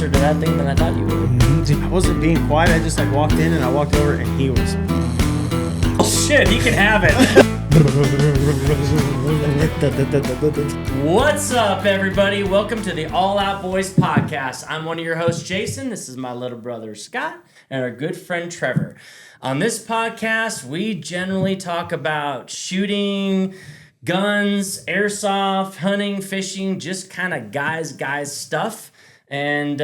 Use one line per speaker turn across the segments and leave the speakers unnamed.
closer to that thing than I thought you would.
I wasn't being quiet. I just like walked in and I walked over and he was.
Oh shit, he can have it. What's up, everybody? Welcome to the All Out Boys podcast. I'm one of your hosts, Jason. This is my little brother, Scott, and our good friend, Trevor. On this podcast, we generally talk about shooting, guns, airsoft, hunting, fishing, just kind of guys stuff. And,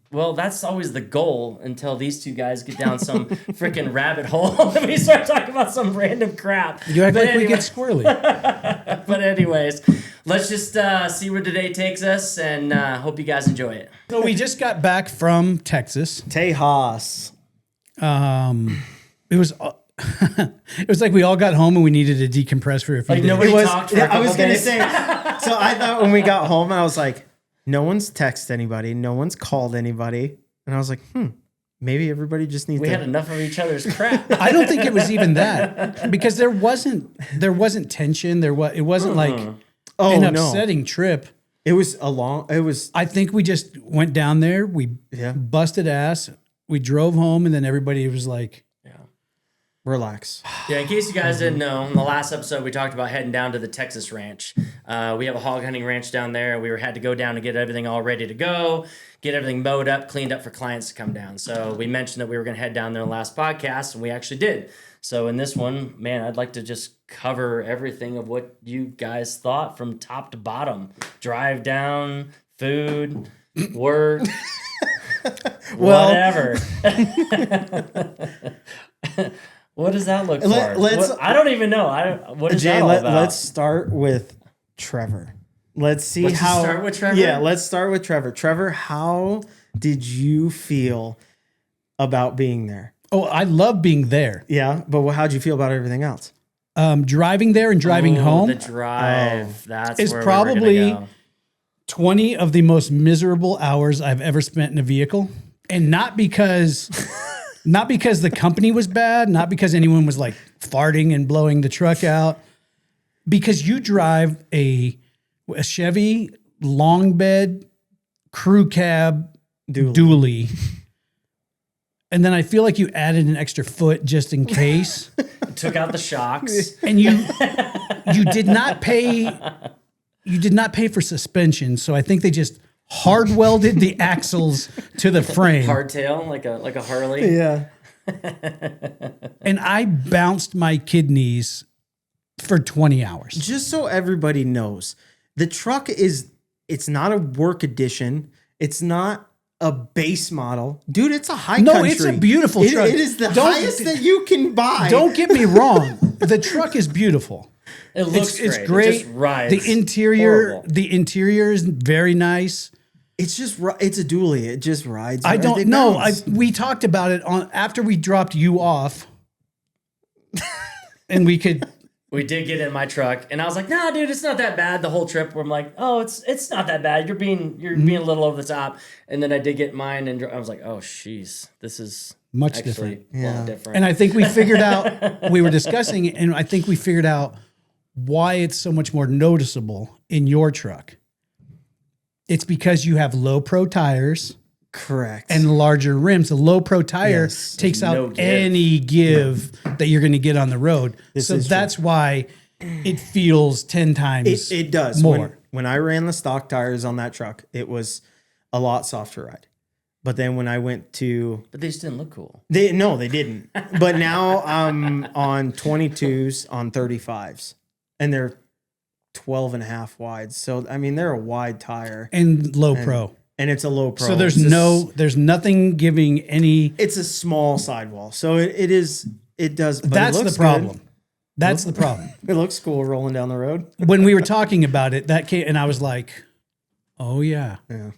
well, that's always the goal until these two guys get down some freaking rabbit hole and we start talking about some random crap.
You act like we get squirrely.
But anyways, let's just see where today takes us and hope you guys enjoy it.
So we just got back from Texas.
Tejas.
It was it was like we all got home and we needed to decompress for a few days.
Nobody talked for a couple
I was going to
days.
say, so I thought when we got home, I was like, no one's texted anybody. No one's called anybody. And I was like, maybe everybody just needs
We
to.
had enough of each other's crap.
I don't think it was even that because there wasn't tension. It wasn't like an upsetting trip.
It was.
I think we just went down there. We busted ass. We drove home and then everybody was like,
relax.
Yeah, in case you guys didn't know, in the last episode we talked about heading down to the Texas ranch. We have a hog hunting ranch down there. We had to go down to get everything all ready to go, get everything mowed up, cleaned up for clients to come down. So we mentioned that we were going to head down there in the last podcast, and we actually did. So in this one, man, I'd like to just cover everything of what you guys thought from top to bottom. Drive down, food, work, whatever. What does that look for? I don't even know. What is that all about?
Let's start with Trevor. Let's start with Trevor? Yeah, let's start with Trevor. Trevor, how did you feel about being there?
oh, I love being there.
Yeah, but how'd you feel about everything else?
Driving there and driving home.
The drive. That's
is
where
probably
we were gonna go.
20 of the most miserable hours I've ever spent in a vehicle. And not because the company was bad, not because anyone was like farting and blowing the truck out, because you drive a Chevy long bed crew cab dually. And then I feel like you added an extra foot just in case.
Took out the shocks.
And you did not pay for suspension, so I think they just hard welded the axles to the frame.
Hardtail, like a Harley.
Yeah.
And I bounced my kidneys for 20 hours.
Just so everybody knows, the truck it's not a work edition. It's not a base model. Dude, it's a high country.
No, it's a beautiful truck.
It is the highest that you can buy.
Don't get me wrong. The truck is beautiful.
It looks
it's
great.
great.
It just rides.
The interior is very nice.
It's a dually. It just rides.
I don't know. We talked about it after we dropped you off, and we
did get in my truck, and I was like, "Nah, dude, it's not that bad." The whole trip, where I'm like, "Oh, it's not that bad. You're being a little over the top." And then I did get mine, and I was like, "Oh, jeez, this is
much
actually
different."
A lot different.
And I think we figured out. We were discussing it, and I think we figured out why it's so much more noticeable in your truck. It's because you have low pro tires.
Correct.
And larger rims. The low pro tire takes out any give that you're going to get on the road. So that's why it feels 10 times
it does.
more.
When I ran the stock tires on that truck, it was a lot softer ride. But then when I went to...
But they just didn't look cool.
They didn't. But now I'm on 22s on 35s. And they're 12 and a half wide. So, I mean, they're a wide tire.
And low pro.
And it's a low pro.
So there's nothing giving any...
It's a small sidewall. So it does... But
that's
it looks
the problem.
Good.
That's the problem.
It looks cool rolling down the road.
When we were talking about it, that came, and I was like, oh, yeah.
Yeah.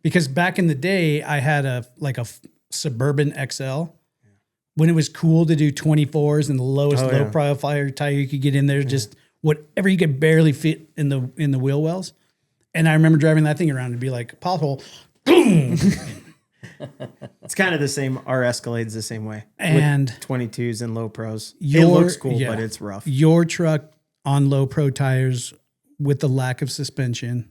Because back in the day, I had a Suburban XL. When it was cool to do 24s and the lowest low profile tire you could get in there, just whatever you could barely fit in the wheel wells. And I remember driving that thing around and be like, pothole, boom.
It's kind of the same. Our Escalade's the same way.
And
with 22s and low pros. It looks cool, but it's rough.
Your truck on low pro tires with the lack of suspension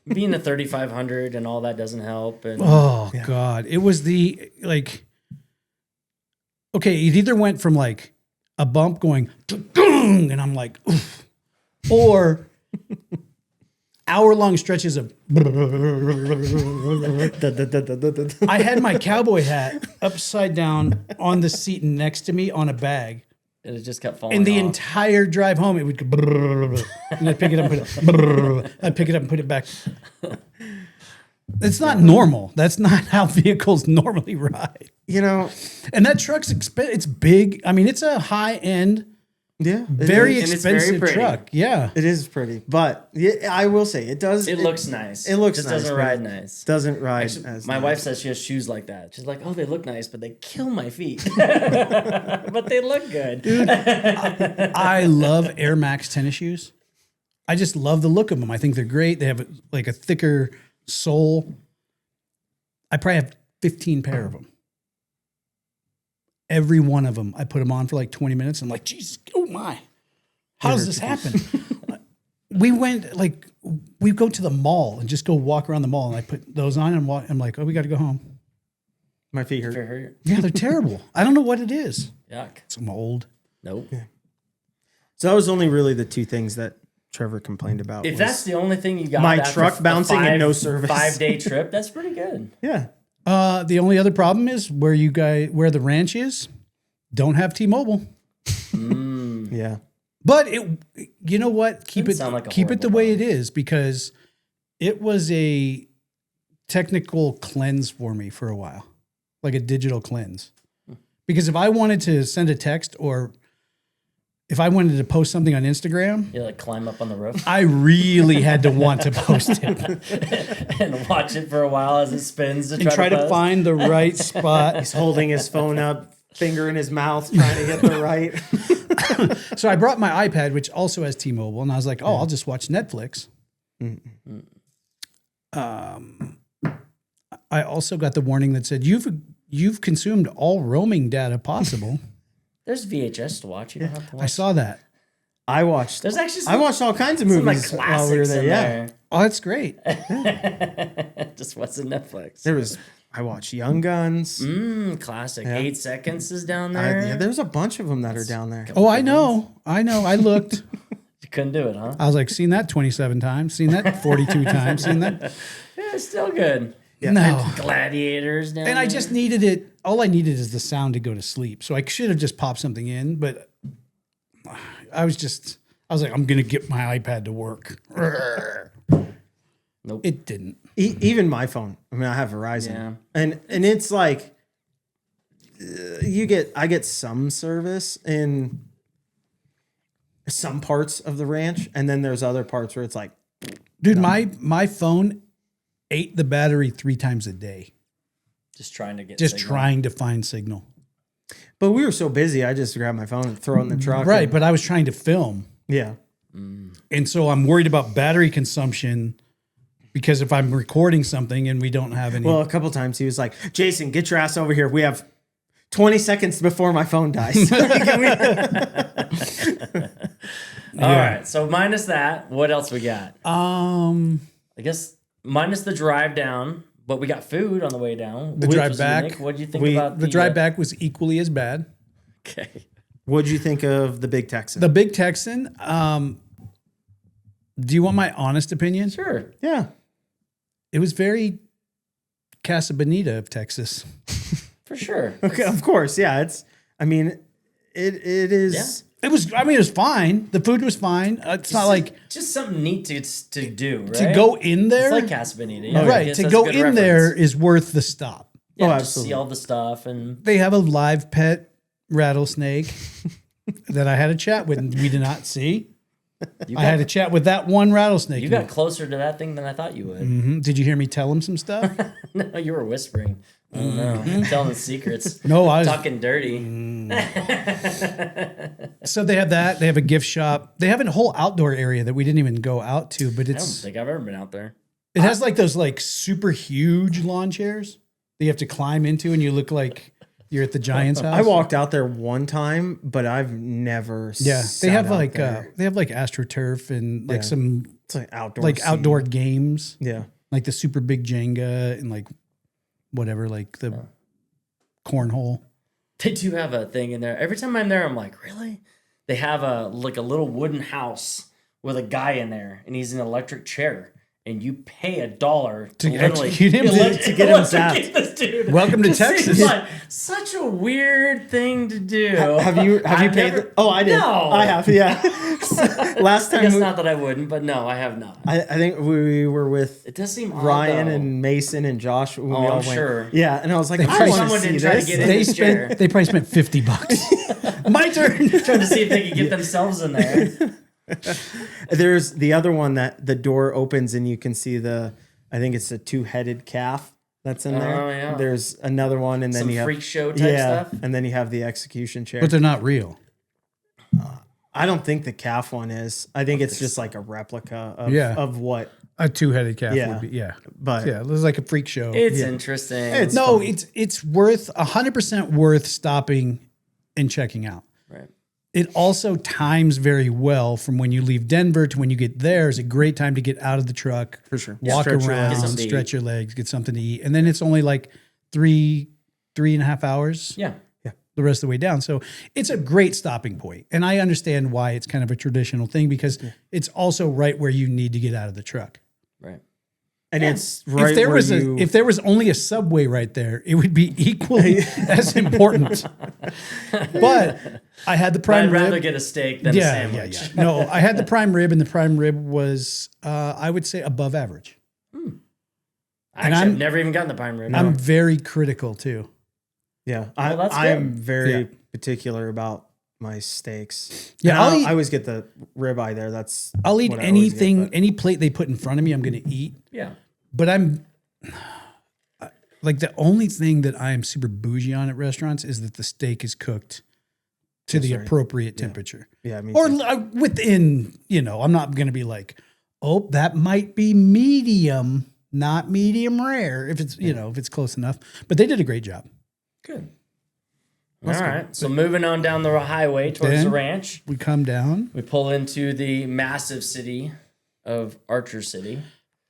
being a 3500 and all that doesn't help. And
Oh God, it was the okay, it either went from like a bump going and I'm like, oof, or hour-long stretches of. I had my cowboy hat upside down on the seat next to me on a bag.
it just kept falling
And the
off.
entire drive home, it would go, and I'd pick it up and put it, I'd pick it up and put it back. It's not normal. That's not how vehicles normally ride.
You know,
And that truck's it's big. I mean, it's a high-end, very
And it's very
expensive
pretty.
truck. Yeah.
it is pretty, but I will say it does.
It looks nice.
It looks
just
nice.
doesn't
but
ride
it
nice.
Doesn't ride
Actually,
as
my
nice.
wife says she has shoes like that. She's like, oh, they look nice, but they kill my feet. But they look good.
Dude, I love Air Max tennis shoes. I just love the look of them. I think they're great. They have like a thicker sole. I probably have 15 pair of them. Every one of them, I put them on for like 20 minutes. I'm like, Jesus, oh my. How does this happen? We go to the mall and just go walk around the mall, and I put those on and I'm like, oh, we got to go home.
My feet hurt.
If it hurt.
Yeah, they're terrible. I don't know what it is.
Yuck.
I'm old.
Nope.
So that was only really the two things that Trevor complained about.
If
was-
that's the only thing you got,
My
after
truck
the
bouncing and no service.
5-day trip, that's pretty good.
yeah.
The only other problem is where the ranch is, don't have T-Mobile.
Yeah.
But you know what? Keep
Doesn't sound like a
keep it the
horrible
way it is, because it was a technical cleanse for me for a while, like a digital cleanse. Because if I wanted to send a text or if I wanted to post something on Instagram,
You like climb up on the roof
I really had to want to post it
and watch it for a while as it spins to
and try to
post.
find the right spot.
He's holding his phone up, finger in his mouth, trying to get the right.
So I brought my iPad, which also has T-Mobile, and I was like, oh, I'll just watch Netflix. I also got the warning that said, you've consumed all roaming data possible.
There's VHS to watch. You don't have to watch.
I saw that.
I watched.
There's actually
I watched all kinds of
some like
movies while we were
classics
there.
in
Yeah.
there.
Oh, that's great.
Just what's in Netflix?
There was. I watched Young Guns.
Classic.
Yeah.
8 Seconds is down there.
Yeah, there's a bunch of them that are down there.
Oh, I know. I looked.
You couldn't do it, huh?
I was like, seen that 27 times, seen that 42 times, seen that.
Yeah, it's still good.
No.
Gladiators down
And
there.
I just needed it. All I needed is the sound to go to sleep. So I should have just popped something in, but I was like, I'm going to get my iPad to work.
Nope.
It didn't.
Even my phone. I mean, I have Verizon,
Yeah.
and it's like I get some service in some parts of the ranch, and then there's other parts where it's like,
Dude, my phone ate the battery 3 times a day.
Just trying to get
Just
signal.
trying to find signal.
but we were so busy, I just grabbed my phone and throw it in the truck.
Right,
and-
but I was trying to film.
yeah.
And so I'm worried about battery consumption because if I'm recording something and we don't have any.
Well, a couple times he was like, Jason, get your ass over here. We have 20 seconds before my phone dies.
All right. So minus that, what else we got? I guess minus the drive down, but we got food on the way down.
The
which
drive
was
back,
unique. What do you think about
the drive back was equally as bad.
Okay.
What'd you think of the Big Texan?
The Big Texan, do you want my honest opinion?
Sure.
yeah.
It was very Casabonita of Texas.
For sure.
Okay, of course. Yeah. It is.
It was fine. The food was fine. It's not like
Just something neat to do, right?
to go in there.
It's like Casabonita. Yeah, I
right.
guess
To
that's
go
a
in
good
there
reference.
is worth the stop.
Yeah,
Oh,
just
absolutely.
see all the stuff and
They have a live pet rattlesnake that I had a chat with and we did not see.
you
I had a
got,
chat with that one rattlesnake.
you got closer to that thing than I thought you would.
Mhm. Did you hear me tell him some stuff?
No, you were whispering. I don't know. Telling the secrets.
No, I was.
Talking dirty.
So they have that. They have a gift shop. They have a whole outdoor area that we didn't even go out to, but
I don't
it's
think I've ever been out there.
it has like those like super huge lawn chairs that you have to climb into, and you look like You're at the Giants house.
I walked out there one time, but I've never.
Yeah, they have like
there.
they have like AstroTurf and like some
it's like
outdoor games.
Yeah,
like the super big Jenga and like whatever, like the cornhole.
They do have a thing in there. Every time I'm there, I'm like, really? They have a little wooden house with a guy in there, and he's in an electric chair. And you pay $1 to
execute him
to get him zapped.
This dude.
Welcome to Texas.
It's like such a weird thing to do.
Have you paid? Oh, I did.
No,
I have. Yeah. Last time.
It's not that I wouldn't, but no, I have not.
I think we were with.
It does seem
Ryan
odd,
and Mason and Josh. When we
I'm
all went.
sure.
Yeah, and I was like,
someone didn't try to get in this chair.
They probably spent $50. My turn.
Trying to see if they could get themselves in there.
There's the other one that the door opens and you can see I think it's a 2-headed calf that's in there.
Oh, yeah.
There's another one, and then
Some
you have
freak show type stuff.
and then you have the execution chair.
But they're not real.
I don't think the calf one is. I think it's just like a replica of what
A 2-headed calf
Yeah.
would be. Yeah,
But
yeah, it was like a freak show.
It's interesting.
It's worth 100% worth stopping and checking out.
right.
It also times very well from when you leave Denver to when you get there. Is a great time to get out of the truck,
for sure.
walk
Stretch your
around,
legs.
stretch your legs, get something to eat, and then it's only like three and a half hours.
Yeah.
The rest of the way down. So it's a great stopping point. And I understand why it's kind of a traditional thing because it's also right where you need to get out of the truck.
Right.
And it's right
If there was only a Subway right there, it would be equally as important. But I had the prime
I'd
rib.
rather get a steak than a sandwich.
Yeah. No, I had the prime rib, and the prime rib was, I would say, above average.
Actually, I've never even gotten the prime rib.
I'm very critical too.
Yeah,
that's
I
good.
am very particular about my steaks.
Yeah,
I always get the ribeye there.
I'll eat
what I always
anything,
get,
any plate they put in front of me, I'm going to eat.
Yeah.
But I'm like the only thing that I am super bougie on at restaurants is that the steak is cooked to the appropriate temperature.
Yeah, me
or
too.
within, I'm not going to be like, oh, that might be medium, not medium rare if it's, if it's close enough. But they did a great job.
Good. All right. So moving on down the highway towards the ranch,
We come down.
we pull into the massive city of Archer City.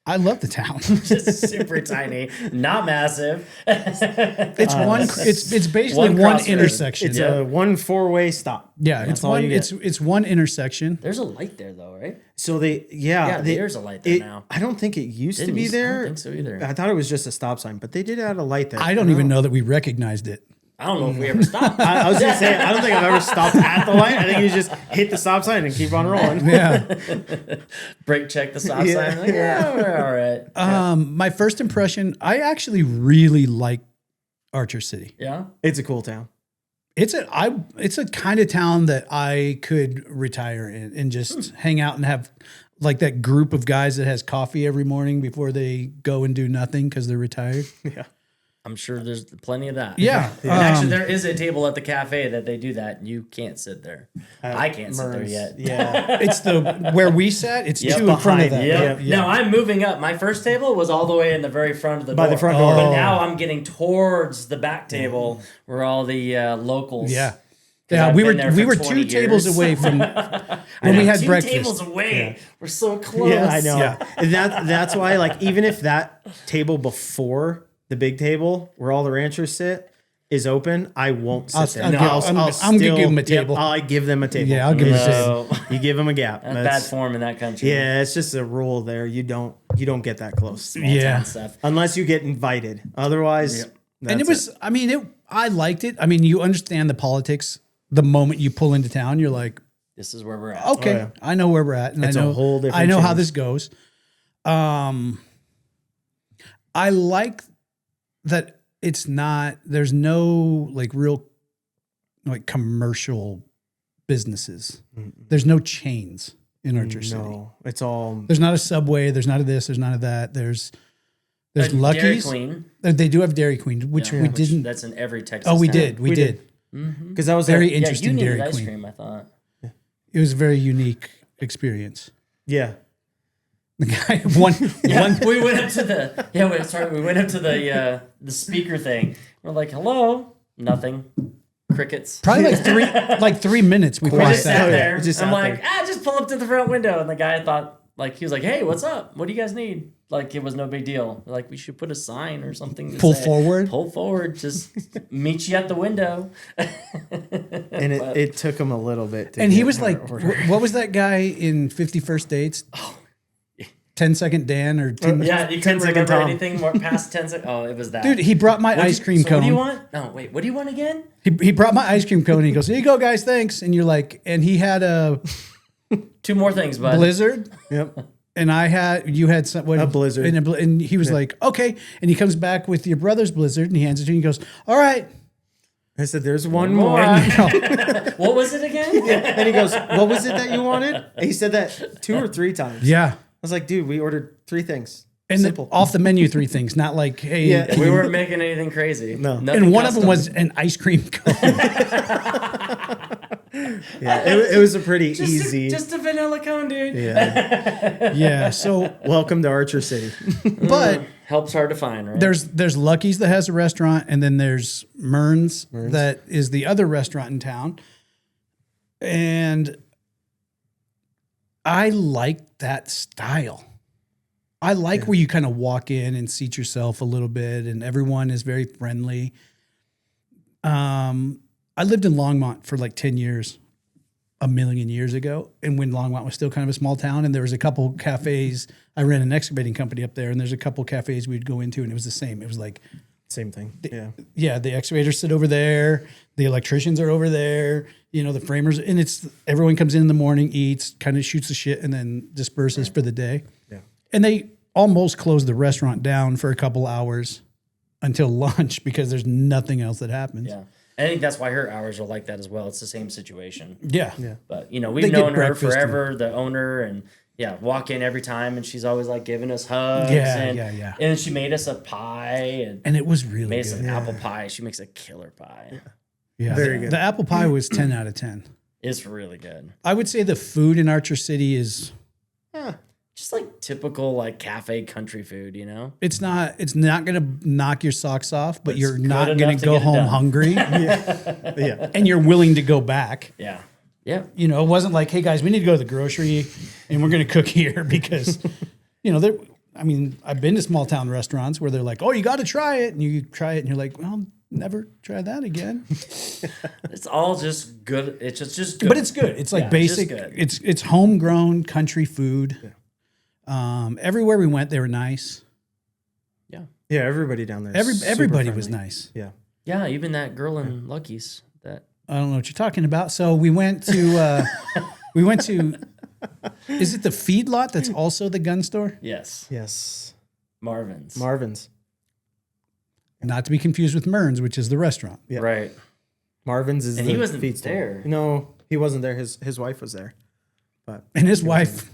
I love the town.
Just super tiny, not massive.
It's one. It's basically
one
one
crossroad.
intersection.
It's a 1-4-way stop.
Yeah,
That's all you get.
It's one intersection.
There's a light there, though, right?
So
There's a light there now.
I don't think it used to
Didn't
be
used- I
there.
don't think so either.
I thought it was just a stop sign, but they did add a light there.
I don't even know that we recognized it.
I don't know if we ever stopped.
I was gonna say I don't think I've ever stopped at the light. I think you just hit the stop sign and keep on rolling.
Yeah.
Brake check the stop sign. Like, we're all right.
My first impression, I actually really like Archer City.
Yeah.
It's a cool town.
It's a kind of town that I could retire in and just hang out and have like that group of guys that has coffee every morning before they go and do nothing because they're retired.
Yeah.
I'm sure there's plenty of that.
Yeah.
And actually, there is a table at the cafe that they do that. And you can't sit there. I can't sit there
Mers.
yet.
Yeah.
It's where we sat. It's
Yep.
two in front of that.
Yeah.
Yeah.
No, I'm moving up. My first table was all the way in the very front of the door.
By the front door.
But now I'm getting towards the back table where all the locals.
Yeah.
'Cause
Yeah,
I've
we
been
were
there for
2
20
tables
years.
away from when we had
two
breakfast.
tables away. We're so close.
Yeah, I know.
Yeah.
And that's why, like, even if that table before the big table where all the ranchers sit is open, I won't sit there.
I'm gonna
still-
give them a table.
I give them a table.
Yeah, I'll give them a table.
So,
You give them a gap.
that's bad form in that country.
Yeah, it's just a rule there. You don't get that close
Small
Yeah.
town stuff.
unless you get invited. Otherwise,
And it was, I liked it. I mean, you understand the politics. The moment you pull into town, you're like,
This is where we're at.
okay,
yeah.
I know where we're at, and
It's
I know
a whole different
I know how
change.
this goes. I like that it's not. There's no like real like commercial businesses. There's no chains in Archer City.
no, it's all
There's not a Subway. There's not a this. There's none of that. There's
Dairy
Lucky's.
Queen.
They do have Dairy Queen, which
Yeah,
we didn't.
That's in every Texas.
Oh, we
town.
did. We did.
because that was
Very
Yeah,
interesting
you needed
Dairy
ice
Queen.
cream, I thought.
It was a very unique experience.
yeah.
The guy one
We went up to the we went up to the speaker thing. We're like, hello. Nothing. Crickets.
Probably like 3 minutes. We
just sat there.
Just
I'm
sat
like,
there.
just pull up to the front window. And the guy thought, like, he was like, hey, what's up? What do you guys need? Like, it was no big deal. Like, we should put a sign or something. To
Pull
say,
forward.
Pull forward. Just meet you at the window.
And it took him a little bit.
And he was like, what was that guy in 51st Dates? 10-second Dan or 10
Yeah, you couldn't
10-second
remember
Tom.
anything more past 10 seconds. Oh, it was that.
Dude, he brought my ice cream cone.
What do you want? No, wait, what do you want again?
He brought my ice cream cone and he goes, here you go, guys, thanks. And you're like, and he had a
2 more things, bud.
Blizzard.
Yep.
And you had
A Blizzard.
And he was like, okay. And he comes back with your brother's Blizzard and he hands it to you and he goes, all right.
I said, there's one more.
What was it again?
And he goes, what was it that you wanted? And he said that 2 or 3 times.
Yeah.
I was like, dude, we ordered 3 things.
And
Simple.
off the menu, 3 things, not like, hey.
Yeah.
We weren't making anything crazy.
No.
Nothing
And one of
custom.
them was an ice cream cone.
Yeah, it was a pretty easy.
Just a vanilla cone, dude.
Yeah.
Yeah. So,
Welcome to Archer City.
but
Helps hard to find, right?
there's Lucky's that has a restaurant, and then there's Mern's that is the other restaurant in town. And I like that style. I like where you kind of walk in and seat yourself a little bit, and everyone is very friendly. I lived in Longmont for like 10 years, a million years ago, and when Longmont was still kind of a small town, and there was a couple cafes. I ran an excavating company up there, and there's a couple cafes we'd go into, and it was the same. It was like,
Same thing. Yeah.
yeah, the excavators sit over there, the electricians are over there, the framers, and it's everyone comes in the morning, eats, kind of shoots the shit, and then disperses for the day.
Yeah.
And they almost closed the restaurant down for a couple hours until lunch because there's nothing else that happens.
Yeah. I think that's why her hours are like that as well. It's the same situation.
Yeah.
Yeah.
But,
They
we've
get
known her
breakfast
forever, the owner, and walk in every time, and she's always like giving us hugs.
Yeah,
and,
yeah.
And she made us a pie
And it was really
made us
good.
an apple pie. She makes a killer pie.
Yeah.
Very good.
The apple pie was 10 out of 10.
It's really good.
I would say the food in Archer City is
Just like typical like cafe country food,
it's not going to knock your socks off, but you're
good
not going
enough
to
to
go
get it
home
done.
hungry
Yeah.
and you're willing to go back.
Yeah. Yeah.
It wasn't like, hey guys, we need to go to the grocery and we're going to cook here because, I've been to small town restaurants where they're like, oh, you got to try it. And you try it and you're like, well, never try that again.
It's all just good. It's just good.
But it's good. It's like basic.
just good.
It's homegrown country food. Everywhere we went, they were nice.
Yeah, everybody down there. is
Everybody
super
was
friendly.
nice.
Yeah.
Yeah, even that girl in Lucky's. That
I don't know what you're talking about. So we went to is it the feedlot that's also the gun store?
yes,
Yes.
Marvin's.
Not to be confused with Mern's, which is the restaurant.
Yeah.
Right.
Marvin's is
And
the
he wasn't
feed store.
there.
No, he wasn't there. His wife was there. But
And his wife,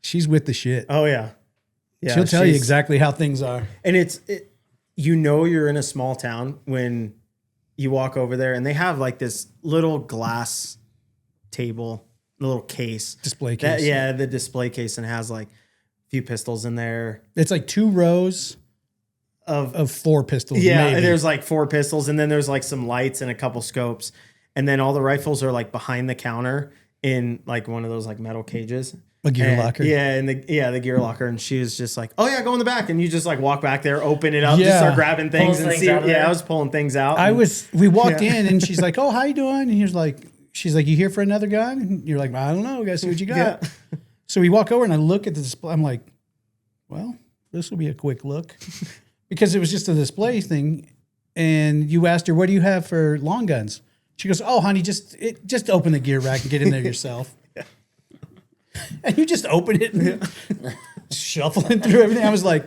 she's with the shit.
oh yeah. Yeah.
She'll tell you
she's-
exactly how things are.
And you're in a small town when you walk over there and they have like this little glass table, little case.
Display case.
The display case, and has like a few pistols in there.
It's like 2 rows of 4 pistols.
Yeah,
maybe.
there's like 4 pistols, and then there's like some lights and a couple scopes. And then all the rifles are like behind the counter in like one of those like metal cages.
A gear
And-
locker.
Yeah, the gear locker. And she was just like, oh yeah, go in the back. And you just like walk back there, open it up,
Yeah.
just start grabbing things
Pulling
and
things
see.
out of there.
I was pulling things out.
We walked
Yeah.
in and she's like, oh, how you doing? And he was like, she's like, you here for another gun? And you're like, I don't know. Gotta see what you got.
Yeah.
So we walk over and I look at the display. I'm like, well, this will be a quick look because it was just a display thing. And you asked her, what do you have for long guns? She goes, oh, honey, just open the gear rack and get in there yourself. And you just open it and shuffling through everything. I was like,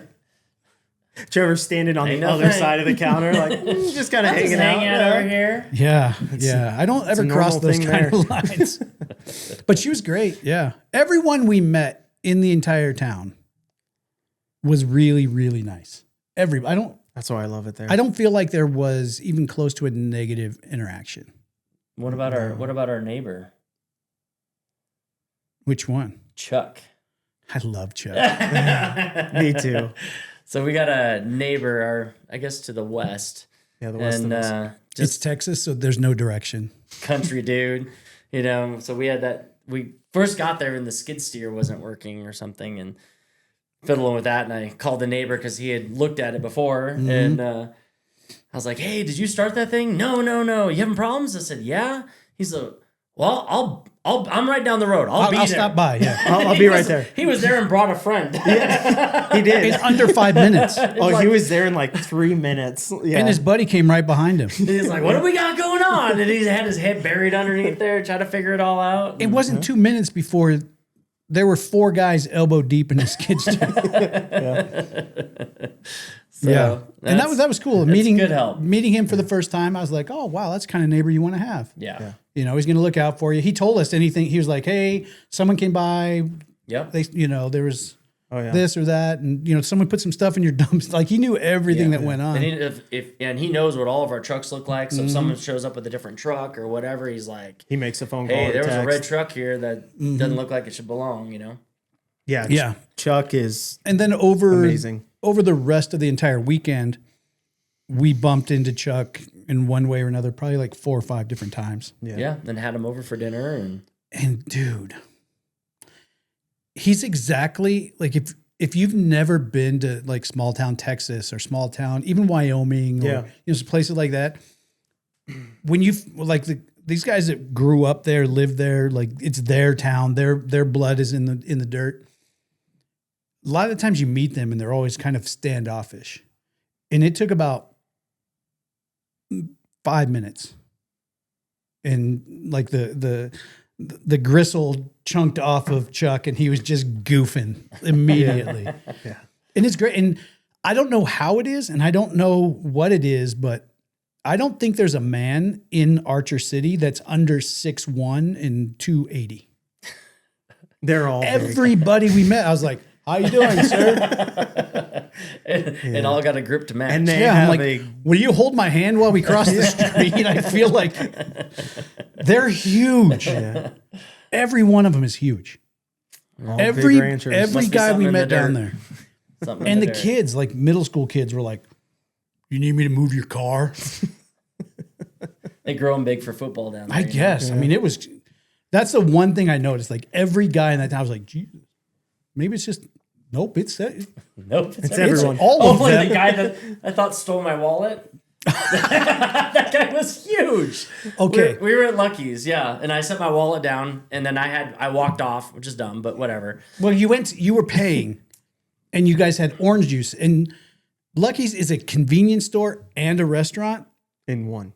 Trevor's standing on
Ain't
the
no
other
thing.
side of the counter, like just kind of
Just
hanging
hanging
out.
out over here.
yeah. I don't ever
a
cross
normal
those
thing
kind of lines. But she was great. Yeah. Everyone we met in the entire town was really, really nice.
That's why I love it there.
I don't feel like there was even close to a negative interaction.
What about our neighbor,
Which one?
Chuck?
I love Chuck.
Me too.
So we got a neighbor, I guess to the west.
Yeah, the west
And
of us.
It's Texas, so there's no direction.
Country dude, So we had that. We first got there and the skid steer wasn't working or something, and fiddling with that. And I called the neighbor because he had looked at it before, and I was like, "Hey, did you start that thing?" No. You having problems? I said, "Yeah." He's like, "Well, I'm right down the road. I'll be there.
Stop by. Yeah,
I'll be right there.
He was there and brought a friend.
He did.
in under 5 minutes.
He was there in like 3 minutes. Yeah.
And his buddy came right behind him.
He's like, "What do we got going on?" And he had his head buried underneath there, trying to figure it all out.
It wasn't 2 minutes before there were 4 guys elbow deep in his skid steer.
So
and that was cool.
Good help.
Meeting him for the first time, I was like, "Oh wow, that's the kind of neighbor you want to have."
Yeah.
He's going to look out for you. He told us anything. He was like, "Hey, someone came by.
Yep.
There was this or that, and someone put some stuff in your dumps." Like he knew everything that went on.
And he knows what all of our trucks look like. So if someone shows up with a different truck or whatever, he's like,
he makes a phone call.
"Hey, there was
text.
a red truck here that doesn't look like it should belong."
Yeah. Chuck is
and then
amazing.
Over the rest of the entire weekend, we bumped into Chuck in one way or another, probably like 4 or 5 different times.
Yeah. Then had him over for dinner
and dude, he's exactly like if you've never been to like small town Texas or small town, even Wyoming, or places like that, when you like these guys that grew up there, live there, like it's their town, their blood is in the dirt. A lot of the times you meet them and they're always kind of standoffish. And it took about 5 minutes. And like the gristle chunked off of Chuck and he was just goofing immediately.
Yeah.
And it's great. And I don't know how it is and I don't know what it is, but I don't think there's a man in Archer City that's under 6'1" and 280.
They're all
everybody we met. I was like, "How you doing, sir?"
and all got a grip to match.
And I'm like,
"Will you hold my hand while we cross the street?" I feel like they're huge. Yeah. Every one of them is huge. Every guy we met down there. And the kids, like middle school kids, were like, "You need me to move your car?"
They grow them big for football down there.
I guess. I mean, that's the one thing I noticed. Like every guy in that town was like, "Jesus, maybe it's just." Nope, it's
everyone.
All of them.
The guy that I thought stole my wallet. That guy was huge.
Okay.
We were at Lucky's, and I set my wallet down, and then I walked off, which is dumb, but whatever.
Well, you were paying, and you guys had orange juice, and Lucky's is a convenience store and a restaurant
in one,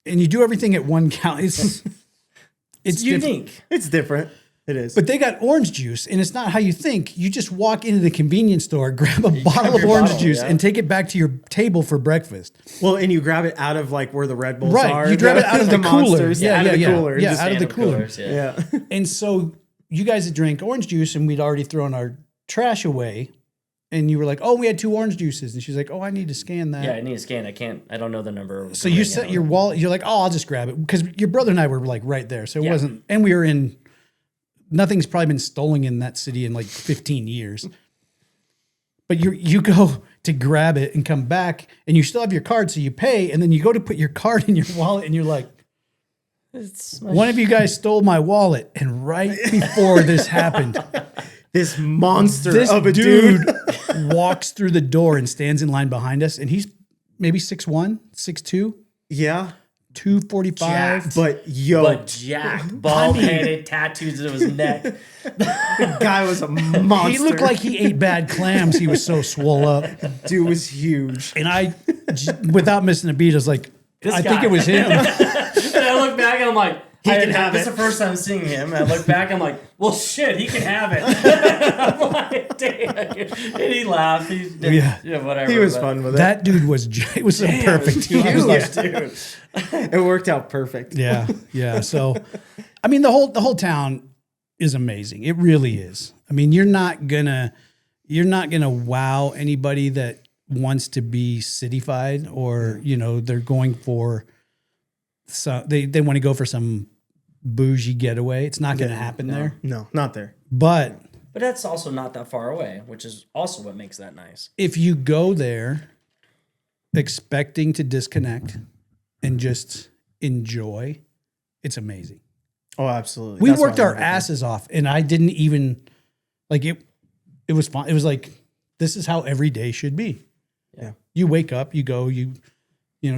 and you do everything at one count. It's
unique.
It's different. It is.
But they got orange juice, and it's not how you think. You just walk into the convenience store, grab a bottle of orange juice, and take it back to your table for breakfast.
Well, and you grab it out of like where the Red Bulls are.
Right. You grab it out of the cooler.
Out of the cooler.
Yeah, out of the cooler.
Yeah.
And so you guys had drank orange juice, and we'd already thrown our trash away. And you were like, "Oh, we had 2 orange juices." And she's like, "Oh, I need to scan that."
Yeah, I need to scan. I don't know the number.
So you set your wallet. You're like, "Oh, I'll just grab it." Because your brother and I were like right there. So it wasn't, and we were in, nothing's probably been stolen in that city in like 15 years. But you go to grab it and come back and you still have your card. So you pay and then you go to put your card in your wallet and you're like, "One of you guys stole my wallet." And right before this happened,
this monster of a dude
walks through the door and stands in line behind us. And he's maybe 6'1", 6'2".
Yeah.
245.
But
jacked, bald-headed, tattoos in his neck.
The guy was a monster.
He looked like he ate bad clams. He was so swole up.
Dude was huge.
And I, without missing a beat, I was like, I think it was him.
And I look back and I'm like,
he can have
it. This is the first time seeing him. And I look back, I'm like, well, shit, he can have it. I'm like, damn. And he laughed. Whatever.
He was fun with it.
That dude was, it was so perfect.
Dude.
It worked out perfect.
Yeah. Yeah. So, I mean, the whole town is amazing. It really is. I mean, you're not gonna wow anybody that wants to be cityfied or, they're going for they want to go for some bougie getaway. It's not going to happen there.
No, not there.
But
that's also not that far away, which is also what makes that nice.
If you go there expecting to disconnect and just enjoy, it's amazing.
Oh, absolutely.
We worked our asses off, and I didn't even like it. It was fun. It was like, this is how every day should be.
Yeah.
You wake up, you go, you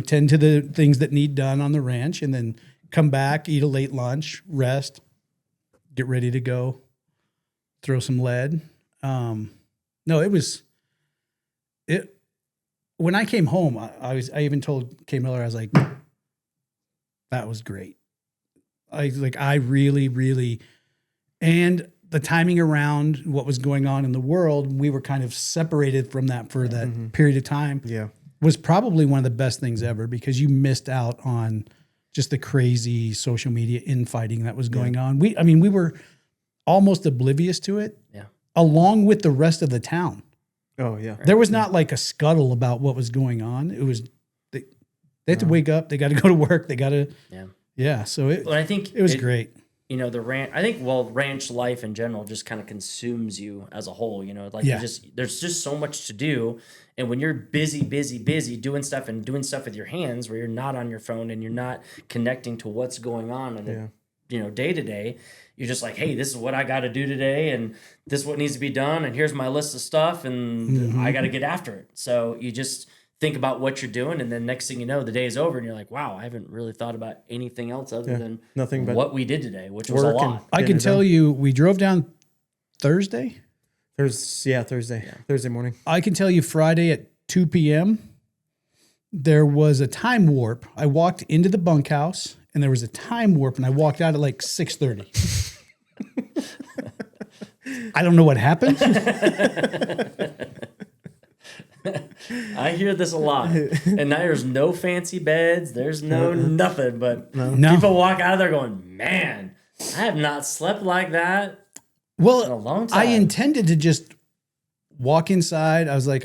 tend to the things that need done on the ranch, and then come back, eat a late lunch, rest, get ready to go, throw some lead. No, it was it. When I came home, I even told Kay Miller, I was like, that was great. I really, really, and the timing around what was going on in the world, we were kind of separated from that for that period of time.
Yeah.
Was probably one of the best things ever, because you missed out on just the crazy social media infighting that was going on. We were almost oblivious to it, along with the rest of the town.
Oh yeah.
There was not like a scuttle about what was going on. It was they had to wake up. They got to go to work. They got to So
I think
it was great.
The ranch. I think ranch life in general just kind of consumes you as a whole. There's just so much to do, and when you're busy doing stuff with your hands, where you're not on your phone and you're not connecting to what's going on in the day to day. You're just like, hey, this is what I got to do today, and this is what needs to be done, and here's my list of stuff, and I got to get after it. So you just think about what you're doing, and then next thing you know, the day is over, and you're like, wow, I haven't really thought about anything else other than
nothing but
what we did today, which was a lot.
I can tell you, we drove down Thursday.
Thursday morning.
I can tell you Friday at 2 p.m., there was a time warp. I walked into the bunkhouse, and there was a time warp, and I walked out at like 6:30. I don't know what happened.
I hear this a lot. And now there's no fancy beds. There's no nothing. But people walk out of there going, man, I have not slept like that in a long time.
I intended to just walk inside. I was like,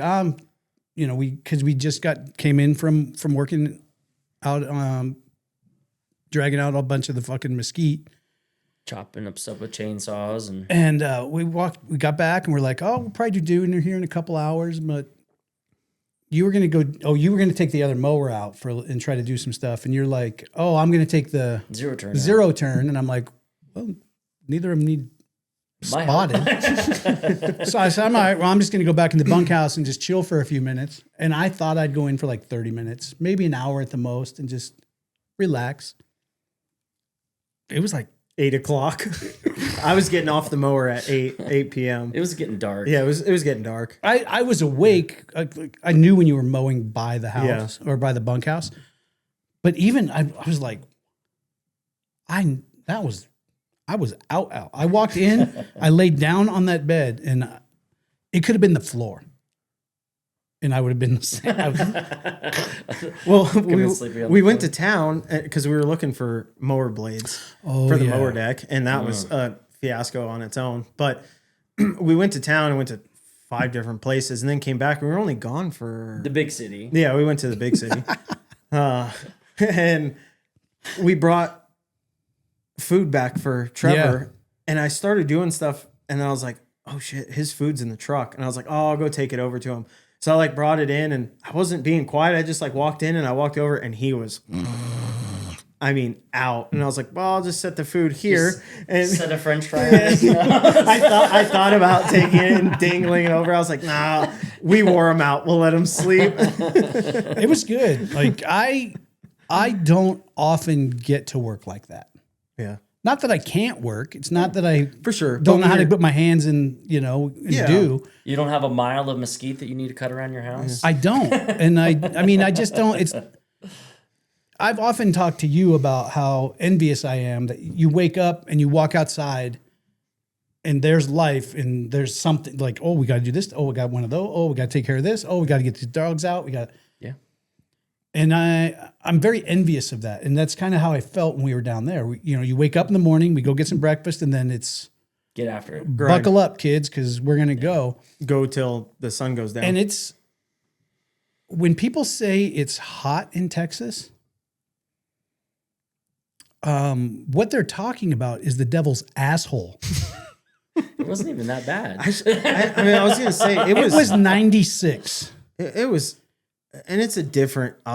because we just came in from working out, dragging out a bunch of the fucking mesquite.
Chopping up stuff with chainsaws.
And we got back, and we're like, oh, we'll probably do dinner here in a couple hours, but you were going to take the other mower out and try to do some stuff. And you're like, oh, I'm going to take the zero turn. And I'm like, well, neither of them need spotted. So I said, I'm all right. Well, I'm just going to go back in the bunkhouse and just chill for a few minutes. And I thought I'd go in for like 30 minutes, maybe an hour at the most, and just relax. It was like
8 o'clock. I was getting off the mower at 8 p.m.
It was getting dark.
Yeah, it was getting dark.
I was awake. I knew when you were mowing by the house or by the bunkhouse. But even I was like, I was out. I walked in, I laid down on that bed, and it could have been the floor. And I would have been the same.
Well, we went to town because we were looking for mower blades for the mower deck, and that was a fiasco on its own. But we went to town and went to 5 different places, and then came back. We were only gone for
the big city.
Yeah, we went to the big city, and we brought food back for Trevor. And I started doing stuff, and then I was like, "Oh shit, his food's in the truck." And I was like, "Oh, I'll go take it over to him." So I brought it in, and I wasn't being quiet. I just walked in, and I walked over, and he was, out. And I was like, well, I'll just set the food here. And
set a French fry.
I thought about taking it and dangling it over. I was like, nah, we wore him out. We'll let him sleep.
It was good. I don't often get to work like that.
Yeah.
Not that I can't work. It's not that I
for sure
don't know how to put my hands in, do.
You don't have a mile of mesquite that you need to cut around your house?
I don't. And I just don't. I've often talked to you about how envious I am that you wake up and you walk outside and there's life and there's something like, oh, we got to do this. Oh, we got one of those. Oh, we got to take care of this. Oh, we got to get the dogs out. And I'm very envious of that. And that's kind of how I felt when we were down there. You wake up in the morning, we go get some breakfast, and then it's
get after it.
Buckle up, kids, because we're going to
go till the sun goes down.
And it's when people say it's hot in Texas, what they're talking about is the devil's asshole.
It wasn't even that bad.
I was going to say it was
96.
It was. And it's a different heat.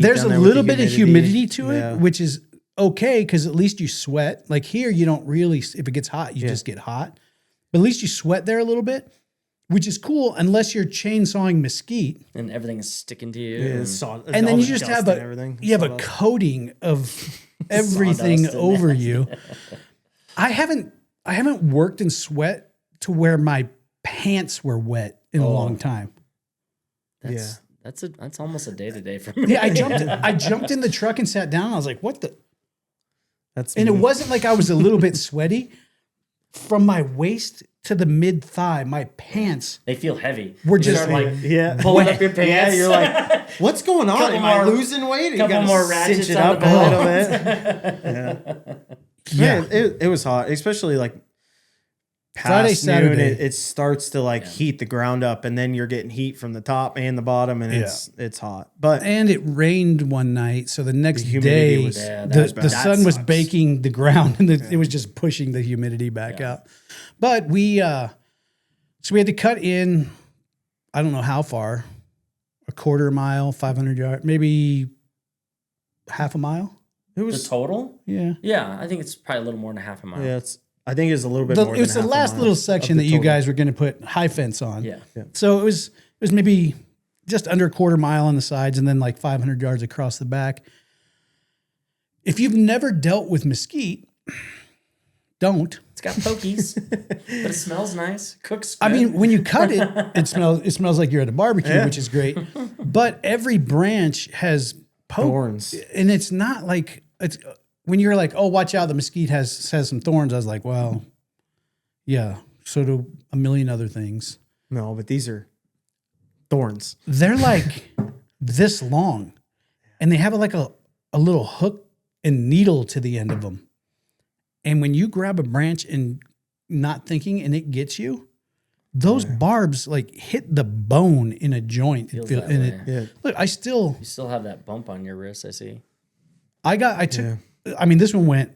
There's
down
a
there with
little
the
bit of humidity to it,
Yeah.
which is okay because at least you sweat. Like here, you don't really, if it gets hot, you just get hot. But at least you sweat there a little bit, which is cool unless you're chainsawing mesquite.
And everything is sticking to you.
Yeah,
And then you just have a coating of everything over you. I haven't worked in sweat to where my pants were wet in a long time.
That's almost a day to day for me.
Yeah, I jumped in the truck and sat down. I was like, "What the?"
And
it wasn't like I was a little bit sweaty. From my waist to the mid thigh, my pants
They feel heavy.
were
You
just
start, like
pulling
up your pants.
Yeah, you're like, what's going on?
Couple
Am I
more-
losing weight?
couple more ratchets
cinch it
on
up
the
a little bit.
yeah.
It was hot, especially like past
Friday,
noon,
Saturday.
it starts to like heat the ground up, and then you're getting heat from the top and the bottom, and it's hot. But
And it rained one night, so the next
humidity
day
was-
the sun was baking the ground, and it was just pushing the humidity back out. But we so we had to cut in, I don't know how far, a quarter mile, 500 yards, maybe half a mile.
it
The
was
total?
Yeah.
Yeah, I think it's probably a little more than a half a mile.
I think it's a little bit more.
It was
than
the
half a
last
mile
little
of
section
the
that you
total.
guys were going to put high fence on.
Yeah.
So it was maybe just under a quarter mile on the sides and then like 500 yards across the back. If you've never dealt with mesquite, don't.
It's got pokies, but it smells nice. Cooks good.
I mean, when you cut it, it smells like you're at a barbecue, which is great. But every branch has
Thorns.
and it's not like it's when you're like, oh, watch out, the mesquite has some thorns. I was like, well, yeah, so do a million other things.
No, but these are thorns.
They're like this long, and they have like a little hook and needle to the end of them. And when you grab a branch and not thinking, and it gets you, those barbs like hit the bone in a joint.
Feels that way.
Look,
You still have that bump on your wrist, I see.
I mean, this one went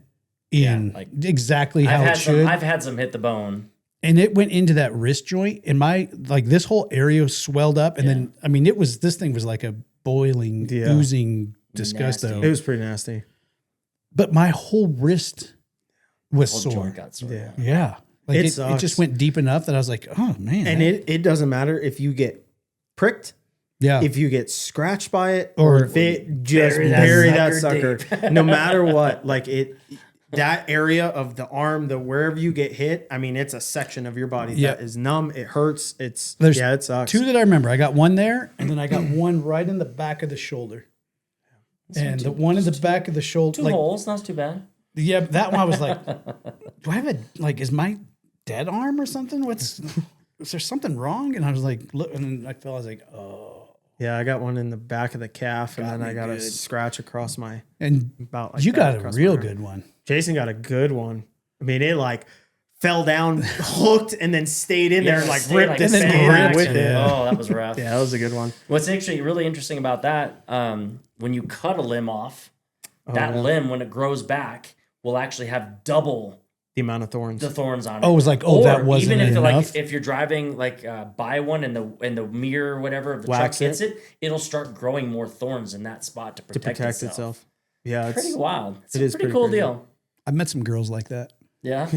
in
like
exactly how it should.
I've had some hit the bone.
And it went into that wrist joint, and this whole area swelled up. And then, I mean, this thing was like a boiling, oozing disgusto.
It was pretty nasty.
But my whole wrist was
Whole
sore.
joint got sore.
Yeah. Like
It
it
sucks.
just went deep enough that I was like, oh man.
And it doesn't matter if you get pricked, if you get scratched by it, or if it just bury that sucker. No matter what, like that area of the arm, wherever you get hit, I mean, it's a section of your body that is numb. It hurts. It sucks.
Two that I remember. I got one there, and then I got one right in the back of the shoulder. And the one in the back of the shoulder,
Two holes, not too bad.
Yeah, that one I was like, do I have is my dead arm or something? Is there something wrong? And I was like, look, and I was like, oh.
Yeah, I got one in the back of the calf, and then I got a scratch across my.
And
about
you got a real good one.
Jason got a good one. I mean, it like fell down, hooked, and then stayed in there and like ripped the skin with it.
Oh, that was rough.
Yeah, that was a good one.
What's actually really interesting about that, when you cut a limb off, that limb, when it grows back, will actually have double
the amount of thorns.
The thorns on it.
Oh, it was like, oh, that wasn't
even if
enough.
if you're driving by one and the mirror or whatever of the
Wax
truck hits it, it'll start growing more thorns in that spot to protect itself.
Yeah,
it's pretty wild. It's
a
pretty cool
crazy
deal.
I've met some girls like that.
Yeah.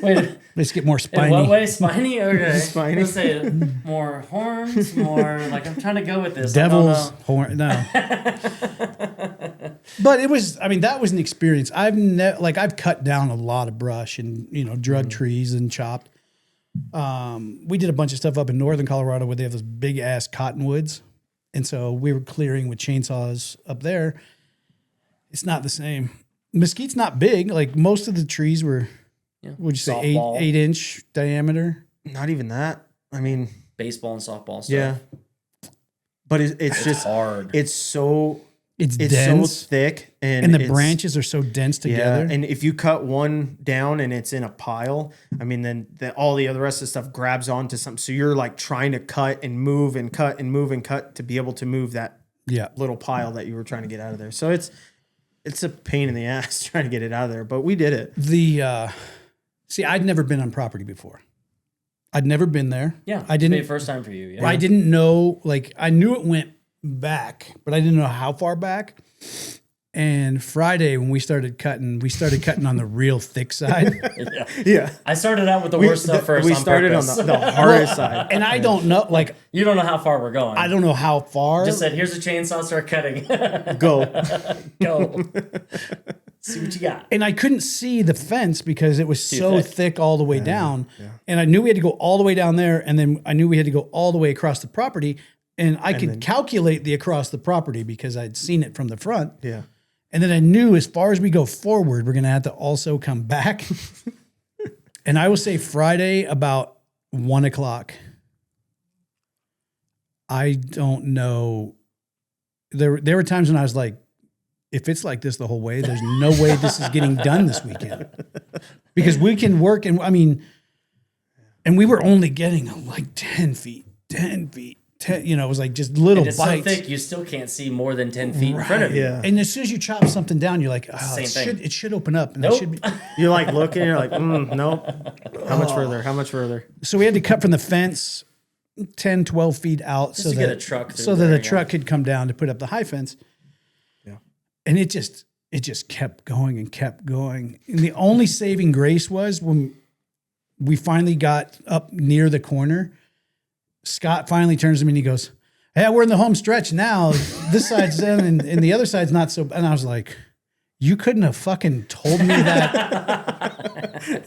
Wait,
let's get more spiny.
In what way? Spiny? Okay.
Spiny.
Let's say more horns, more like I'm trying to go with this.
Devil's horn. No. But it was, I mean, that was an experience. I've cut down a lot of brush and, drug trees and chopped. We did a bunch of stuff up in northern Colorado where they have those big ass cottonwoods. And so we were clearing with chainsaws up there. It's not the same. Mesquite's not big. Like most of the trees were, would you say, 8-inch diameter?
Not even that. I mean,
baseball and softball stuff.
Yeah. But it's just
hard.
It's so
dense.
so thick, and
the branches are so dense together.
Yeah, and if you cut one down and it's in a pile, I mean, then all the other rest of the stuff grabs onto something. So you're like trying to cut and move and cut and move and cut to be able to move that little pile that you were trying to get out of there. So it's a pain in the ass trying to get it out of there, but we did it.
See, I'd never been on property before. I'd never been there.
Yeah.
I didn't.
It'd be the first time for you. Yeah.
I didn't know, like, I knew it went back, but I didn't know how far back. And Friday, when we started cutting on the real thick side.
Yeah.
I started out with the worst stuff first.
We started on
purpose.
the hardest side.
And I don't know, like,
You don't know how far we're going.
I don't know how far.
Just said, here's a chainsaw, start cutting.
Go.
Go. See what you got.
And I couldn't see the fence because it was so
thick.
thick all the way down. Yeah. And I knew we had to go all the way down there. And then I knew we had to go all the way across the property. And I could calculate the across the property because I'd seen it from the front.
Yeah.
And then I knew as far as we go forward, we're going to have to also come back. And I will say Friday about 1:00. I don't know. There were times when I was like, if it's like this the whole way, there's no way this is getting done this weekend. Because we can work and we were only getting like 10 feet. 10, it was like just little
it's
bites.
so thick, you still can't see more than 10 feet in front of you.
Yeah.
And as soon as you chop something down, you're like,
Same thing.
it should open up. And
Nope.
it should be.
You're like looking, you're like, nope. How much further? How much further?
So we had to cut from the fence 10, 12 feet out
Just to get a truck through
so that
there,
a truck could come down to put up the high fence.
Yeah.
And it just kept going and kept going. And the only saving grace was when we finally got up near the corner, Scott finally turns to me and he goes, "Hey, we're in the home stretch now. This side's in and the other side's not so." And I was like, you couldn't have fucking told me that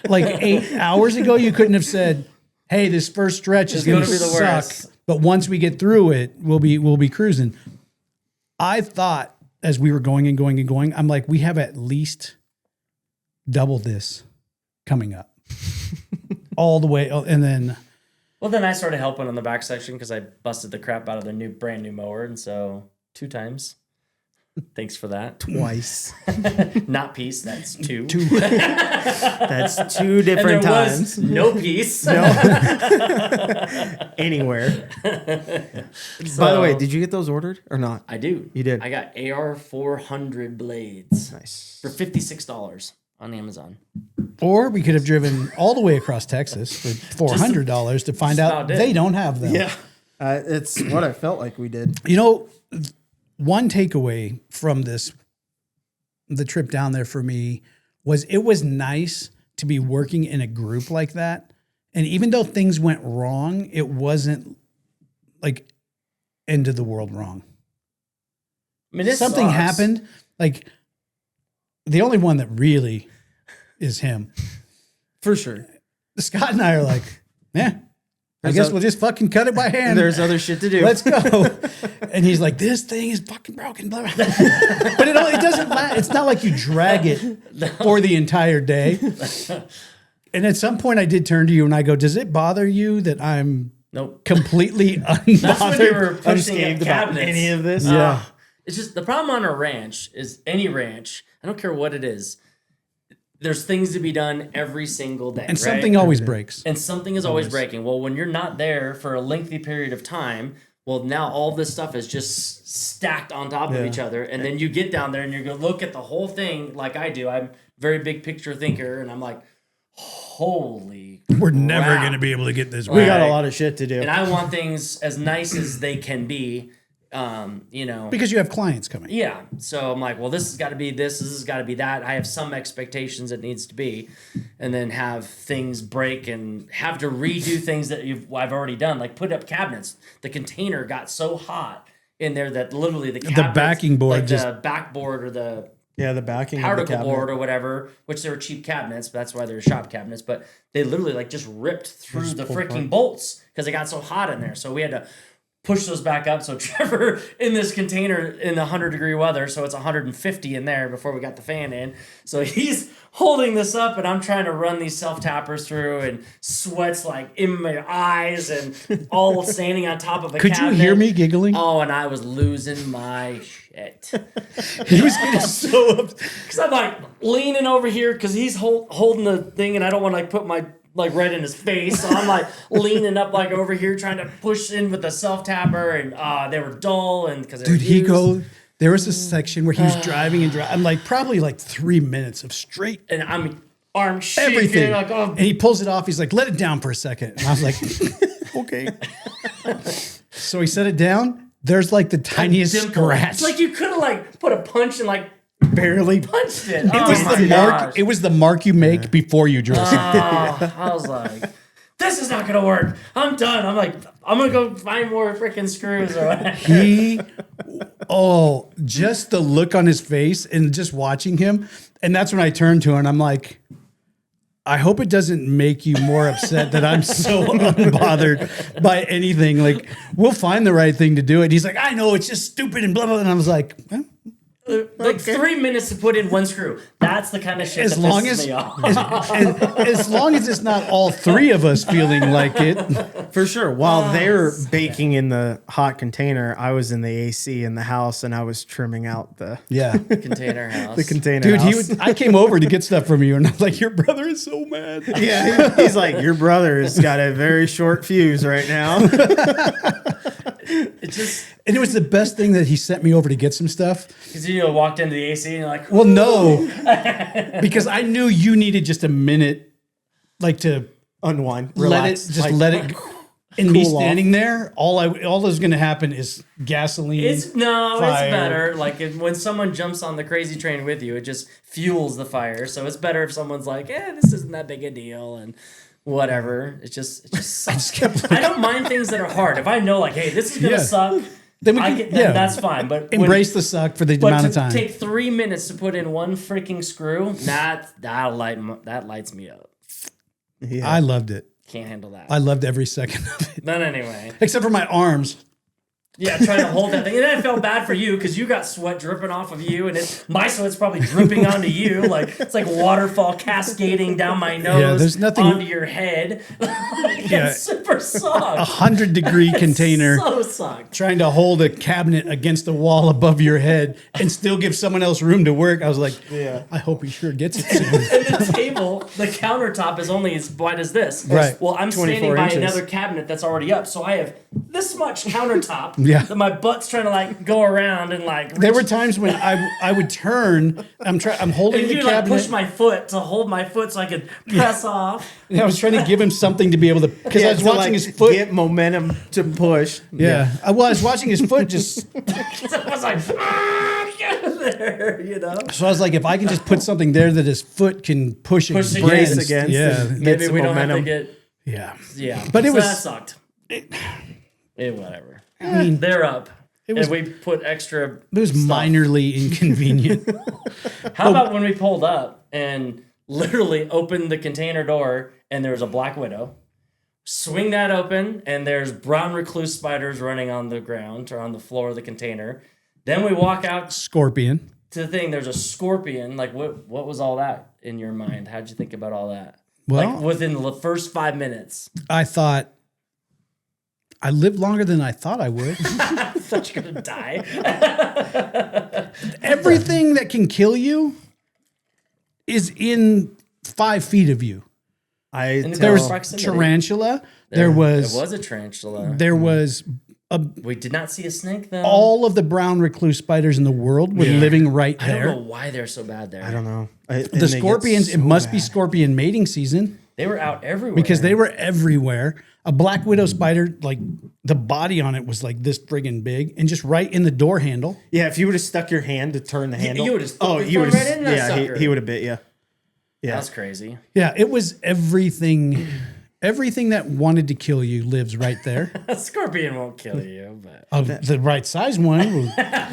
like 8 hours ago. You couldn't have said, "Hey, this first stretch is going to
be the
suck,
worst.
but once we get through it, we'll be cruising." I thought as we were going and going and going, I'm like, we have at least double this coming up all the way. And then,
Well, then I started helping on the back section because I busted the crap out of the brand new mower. And so 2 times. Thanks for that.
Twice.
Not piece. That's 2.
That's 2 different
and there
times.
Was no piece.
Anywhere.
So,
By the way, did you get those ordered or not?
I do.
You did?
I got AR400 blades
Nice.
for $56 on Amazon.
or we could have driven all the way across Texas for $400 to find out
about it.
they don't have them.
Yeah. It's what I felt like we did.
You know, one takeaway from the trip down there for me was it was nice to be working in a group like that. And even though things went wrong, it wasn't like end of the world wrong.
I mean,
Something
sucks.
happened. Like the only one that really is him.
For sure.
Scott and I are like, I guess we'll just fucking cut it by hand.
There's other shit to do.
Let's go. And he's like, this thing is fucking broken. Blah, blah. But it doesn't matter. It's not like you drag it for the entire day. And at some point I did turn to you and I go, does it bother you that I'm
Nope.
completely
That's when you were
unbothered,
pushing
unscathed
at
about
cabinets.
any of this?
Yeah.
It's just the problem on a ranch is any ranch, I don't care what it is, there's things to be done every single day.
And
right?
something always breaks.
And something is always breaking. Well, when you're not there for a lengthy period of time, well, now all this stuff is just stacked on top of each other. And then you get down there and you go look at the whole thing like I do. I'm a very big picture thinker. And I'm like, holy
We're never
crap.
going to be able to get this
We
right.
got a lot of shit to do.
And I want things as nice as they can be,
Because you have clients coming.
Yeah. So I'm like, well, this has got to be this has got to be that. I have some expectations it needs to be. And then have things break and have to redo things that I've already done. Like put up cabinets. The container got so hot in there that literally the cabinets,
backing board
like
just-
the backboard or the
the backing of the
particle
cabinet.
board or whatever, which they were cheap cabinets, but that's why they're shop cabinets. But they literally like just ripped through the freaking bolts because it got so hot in there. So we had to push those back up. So Trevor in this container in the 100-degree weather, so it's 150 in there before we got the fan in. So he's holding this up, and I'm trying to run these self-tappers through, and sweat's like in my eyes, and all standing on top of a
Could
cabinet.
you hear me giggling?
Oh, and I was losing my shit.
He was getting so upset.
Because I'm like leaning over here because he's holding the thing, and I don't want to like put my like right in his face. So I'm like leaning up like over here trying to push in with the self tapper, and they were dull and because
there was a section where he was driving and I'm like probably like 3 minutes of straight.
and I'm arm shaking.
everything.
Like, oh.
And he pulls it off. He's like, let it down for a second. And I was like, okay. So he set it down. There's like the tiniest scratch.
It's like you could have like put a punch and like
barely
punched it.
It was the mark. It was the mark you make before you dress it.
I was like, this is not gonna work. I'm done. I'm like, I'm gonna go find more freaking screws or whatever.
Just the look on his face and just watching him. And that's when I turned to him and I'm like, I hope it doesn't make you more upset that I'm so unbothered by anything. Like, we'll find the right thing to do it. He's like, I know, it's just stupid and blah, blah. And I was like, well,
like 3 minutes to put in one screw. That's the kind of shit that pisses me off.
As long as it's not all three of us feeling like it.
For sure. While they're baking in the hot container, I was in the AC in the house and I was trimming out the
Container house.
the container
Dude,
house.
I came over to get stuff from you and I was like, your brother is so mad.
Yeah, he's like, your brother has got a very short fuse right now.
And it was the best thing that he sent me over to get some stuff.
Because you walked into the AC and you're like,
well, no, because I knew you needed just a minute, like to
unwind, relax,
let it. And me standing there, all that was going to happen is gasoline.
It's
fire.
better. Like when someone jumps on the crazy train with you, it just fuels the fire. So it's better if someone's like, this isn't that big a deal and whatever. It just sucks. I don't mind things that are hard. If I know like, hey, this is gonna suck. Then that's fine. But
embrace the suck for the amount of time.
Take 3 minutes to put in one freaking screw. That lights me up.
Yeah. I loved it.
Can't handle that.
I loved every second of it.
But anyway,
except for my arms.
Yeah, trying to hold that thing. And then I felt bad for you because you got sweat dripping off of you, and my sweat's probably dripping onto you. Like it's like waterfall cascading down my nose,
there's nothing
onto your head. It's super sucked.
100-degree container.
So sucked.
Trying to hold a cabinet against the wall above your head and still give someone else room to work. I was like, I hope he sure gets it soon.
And the table, the countertop is only as wide as this.
Right.
Well, I'm standing by another cabinet that's already up, so I have this much countertop.
Yeah.
That my butt's trying to like go around and like.
There were times when I would turn. I'm holding
and
the
you
cabinet.
Like push my foot to hold my foot so I could press off.
And I was trying to give him something to be able to because I was watching his foot
get momentum to push.
Yeah. I was watching his foot just.
I was like, get out of there, you know.
So I was like, if I can just put something there that his foot can push against.
Yeah.
Maybe we don't have to get.
Yeah.
Yeah.
But
that sucked. Whatever.
I mean,
they're up. And we put extra.
It was minorly inconvenient.
How about when we pulled up and literally opened the container door and there was a black widow? Swing that open and there's brown recluse spiders running on the ground or on the floor of the container. Then we walk out.
Scorpion.
To the thing, there's a scorpion. Like what was all that in your mind? How'd you think about all that?
Well,
like within the first 5 minutes.
I thought. I lived longer than I thought I would.
I thought you were going to die.
Everything that can kill you is in 5 feet of you. There was tarantula. There was
a tarantula.
There was
we did not see a snake though.
All of the brown recluse spiders in the world were living right there.
I don't know why they're so bad there.
I don't know.
The scorpions, it must be scorpion mating season.
They were out everywhere.
Because they were everywhere. A black widow spider, like the body on it was like this friggin' big and just right in the door handle.
Yeah, if you would have stuck your hand to turn the handle.
You would have
you would
right in that sucker.
He would have bit you. Yeah.
That's crazy.
Yeah, it was everything. Everything that wanted to kill you lives right there.
A scorpion won't kill you, but
the right size one.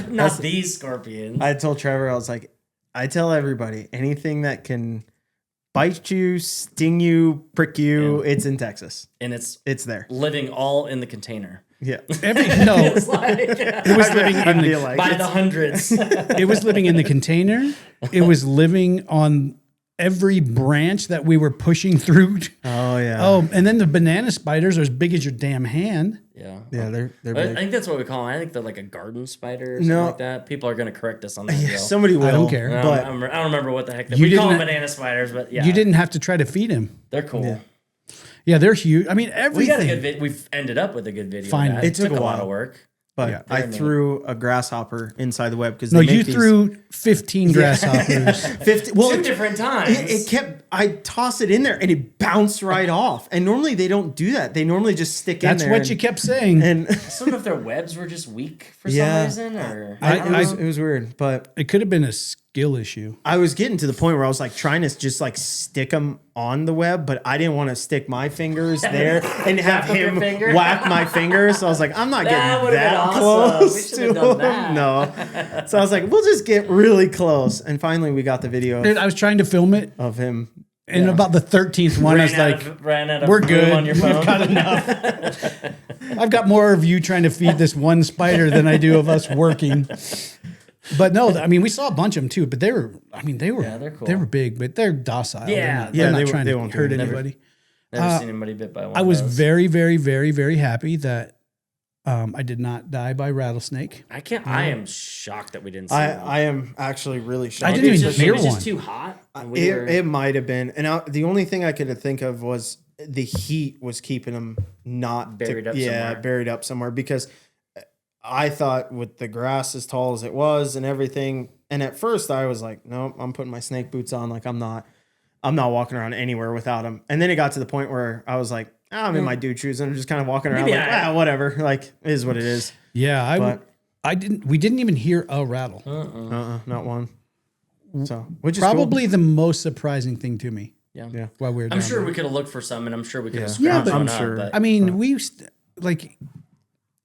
Not these scorpions.
I told Trevor, I was like, I tell everybody, anything that can bite you, sting you, prick you, it's in Texas.
And it's
there.
Living all in the container.
Yeah.
It
was living
by the hundreds.
It was living in the container. It was living on every branch that we were pushing through.
Oh yeah.
Oh, and then the banana spiders are as big as your damn hand.
Yeah.
Yeah, they're big.
I think that's what we call them. I think they're like a garden spider or something like that. People are going to correct us on that.
Yeah, somebody will.
I don't care.
But I don't remember what the heck. We call them banana spiders, but yeah.
You didn't have to try to feed him.
They're cool.
Yeah, they're huge. I mean, everything.
We've ended up with a good video.
Fine.
It took a lot of work.
But
Yeah,
I threw a grasshopper inside the web because
No, you threw 15 grasshoppers.
50.
Well, 2 different times.
It kept. I tossed it in there and it bounced right off. And normally they don't do that. They normally just stick in there.
That's what you kept saying.
And
I don't know if their webs were just weak for some reason, or
it was weird, but
It could have been a skill issue.
I was getting to the point where I was like trying to just like stick them on the web, but I didn't want to stick my fingers there and have him whack my fingers. So I was like, I'm not getting that close to him. No. So I was like, we'll just get really close. And finally we got the video
Dude, I was trying to film it.
of him.
And about the 13th one, I was like,
ran out of
we're
room
good.
on your phone.
We've got enough. I've got more of you trying to feed this one spider than I do of us working. But no, I mean, we saw a bunch of them too, but they were
they're cool.
They were big, but they're docile.
Yeah.
They're not
they
trying to
won't
hurt
do it.
anybody.
Never seen anybody bit by one.
I was
of those.
very, very, very, very happy that I did not die by rattlesnake.
I am shocked that we didn't see one.
I am actually really shocked.
I didn't even
It
hear
was
one.
just too hot. and
It might have been. And the only thing I could think of was the heat was keeping them not
Buried up somewhere.
buried up somewhere, because I thought with the grass as tall as it was and everything. And at first I was like, no, I'm putting my snake boots on. Like I'm not walking around anywhere without them. And then it got to the point where I was like, I'm in my dude shoes and I'm just kind of walking around whatever. Like it is what it is.
Yeah, we didn't even hear a rattle.
Not one. So, which is
Probably the most surprising thing to me.
Yeah.
While we were
I'm
down
sure
there.
we could have looked for some, and I'm sure we could have
Yeah,
scratched
but
one
I'm sure.
up. But
I mean, like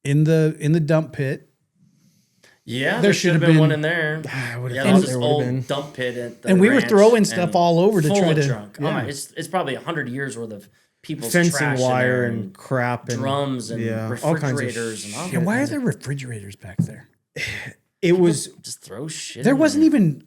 in the dump pit.
yeah,
there
there
should
should have
have
been
been-
one in there.
I would have
Yeah,
thought
there's this
there would have
old
been.
dump pit at the
And we were
ranch,
throwing stuff
and
all over to
full
try
of
to-
junk. Oh
Yeah.
my, it's probably 100 years worth of people's
Fence
trash
and
in
wire
there,
and crap and
drums and
all kinds of
refrigerators and all
Yeah,
that.
why are there refrigerators back there?
It was
Just throw shit.
There
in
wasn't even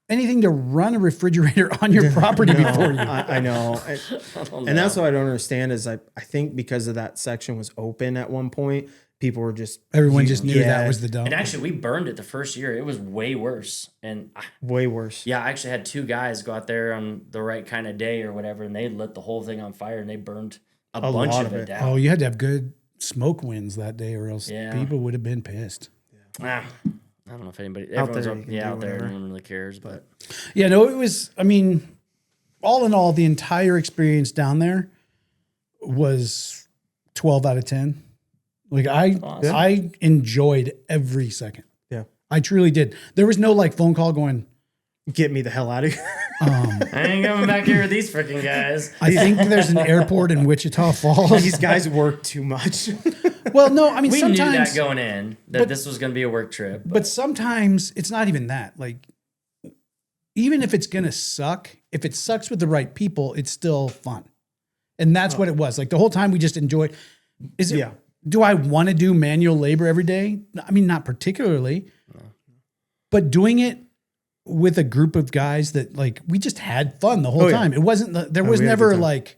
anything to run a refrigerator on your property before you.
I know.
I don't know.
And that's what I don't understand is I think because of that section was open at one point, people were just
Everyone just knew that was the dump.
And actually, we burned it the first year. It was way worse. And
way worse.
yeah, I actually had 2 guys go out there on the right kind of day or whatever, and they lit the whole thing on fire and they burned a bunch
lot
of
of
it
it.
down.
Oh, you had to have good smoke winds that day, or else
Yeah.
people would have been pissed.
I don't know if anybody
Out
everyone's
there,
up,
you can
yeah
do
out there.
whatever.
No one really cares, but
Yeah, no, it was. I mean, all in all, the entire experience down there was 12 out of 10. Like
Awesome.
I enjoyed every second.
Yeah.
I truly did. There was no like phone call going.
Get me the hell out of here.
I ain't coming back here with these freaking guys.
I think there's an airport in Wichita Falls.
These guys work too much.
Well, no, I mean
We
sometimes,
knew that going in that this was going to be a work trip.
but sometimes it's not even that. Like, even if it's gonna suck, if it sucks with the right people, it's still fun, and that's what it was. Like the whole time, we just enjoyed. Is it?
Yeah.
Do I want to do manual labor every day? I mean, not particularly, but doing it with a group of guys that like we just had fun the whole
Oh, yeah.
time. It wasn't. There was
we had a good
never
time.
like,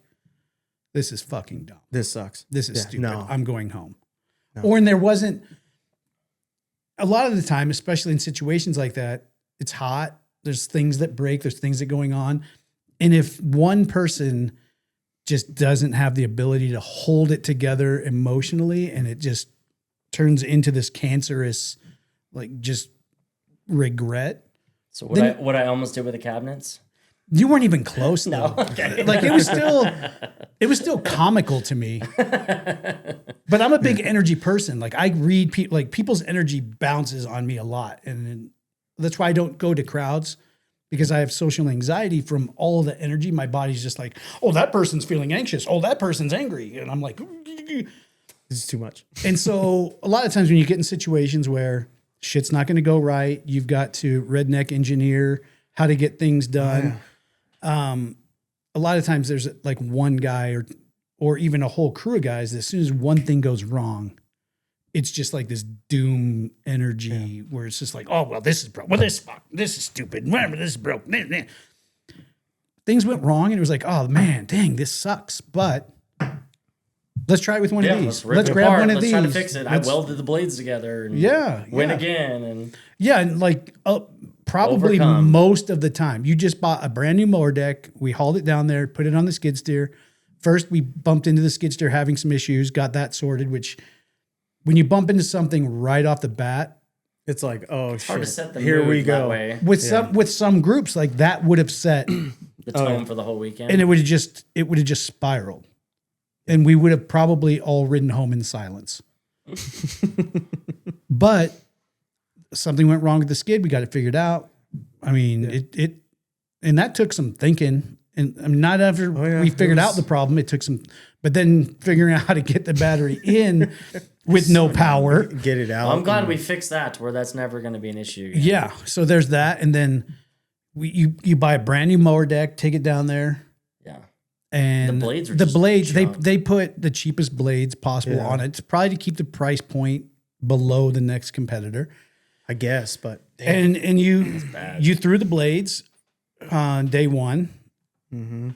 this is fucking dumb.
This sucks.
This is
Yeah,
stupid.
no.
I'm going home.
No.
Or and there wasn't a lot of the time, especially in situations like that, it's hot. There's things that break, there's things that are going on. And if one person just doesn't have the ability to hold it together emotionally and it just turns into this cancerous, like just regret.
So what I almost did with the cabinets?
You weren't even close
No,
though.
okay.
Like it was still comical to me. But I'm a big energy person. Like I read people, like people's energy bounces on me a lot. And that's why I don't go to crowds, because I have social anxiety from all of the energy. My body's just like, oh, that person's feeling anxious. Oh, that person's angry. And I'm like,
This is too much.
and so a lot of times when you get in situations where shit's not going to go right, you've got to redneck engineer how to get things done. A lot of times there's like one guy or even a whole crew of guys that as soon as one thing goes wrong, it's just like this doom energy where it's just like, oh, well, this is broke. Well, this is stupid. Whatever, this is broke. Things went wrong and it was like, oh man, dang, this sucks. But let's try it with one of these. Let's grab one of these.
Let's try to fix it. I
Let's-
welded the blades together and
yeah.
win again. And
Yeah, and like probably
Overcome.
most of the time, you just bought a brand new mower deck. We hauled it down there, put it on the skid steer. First, we bumped into the skid steer having some issues, got that sorted, which when you bump into something right off the bat,
It's like, oh
Hard to
shit.
set the
Here
mood
we
that
go.
way.
with some groups, like that would have set,
The tone for the whole weekend.
and it would have just spiraled, and we would have probably all ridden home in silence. But something went wrong with the skid. We got it figured out. I mean, it and that took some thinking. And I mean, not after we figured out the problem, it took some, but then figuring out how to get the battery in with no power.
Get it out.
Well, I'm glad we fixed that to where that's never going to be an issue again.
Yeah. So there's that. And then you buy a brand new mower deck, take it down there.
Yeah.
And
The blades are
the
just
blades,
junk.
they put the cheapest blades possible on it. It's probably to keep the price point below the next competitor.
I guess, but damn.
And you threw the blades on day one.
Mm-hmm.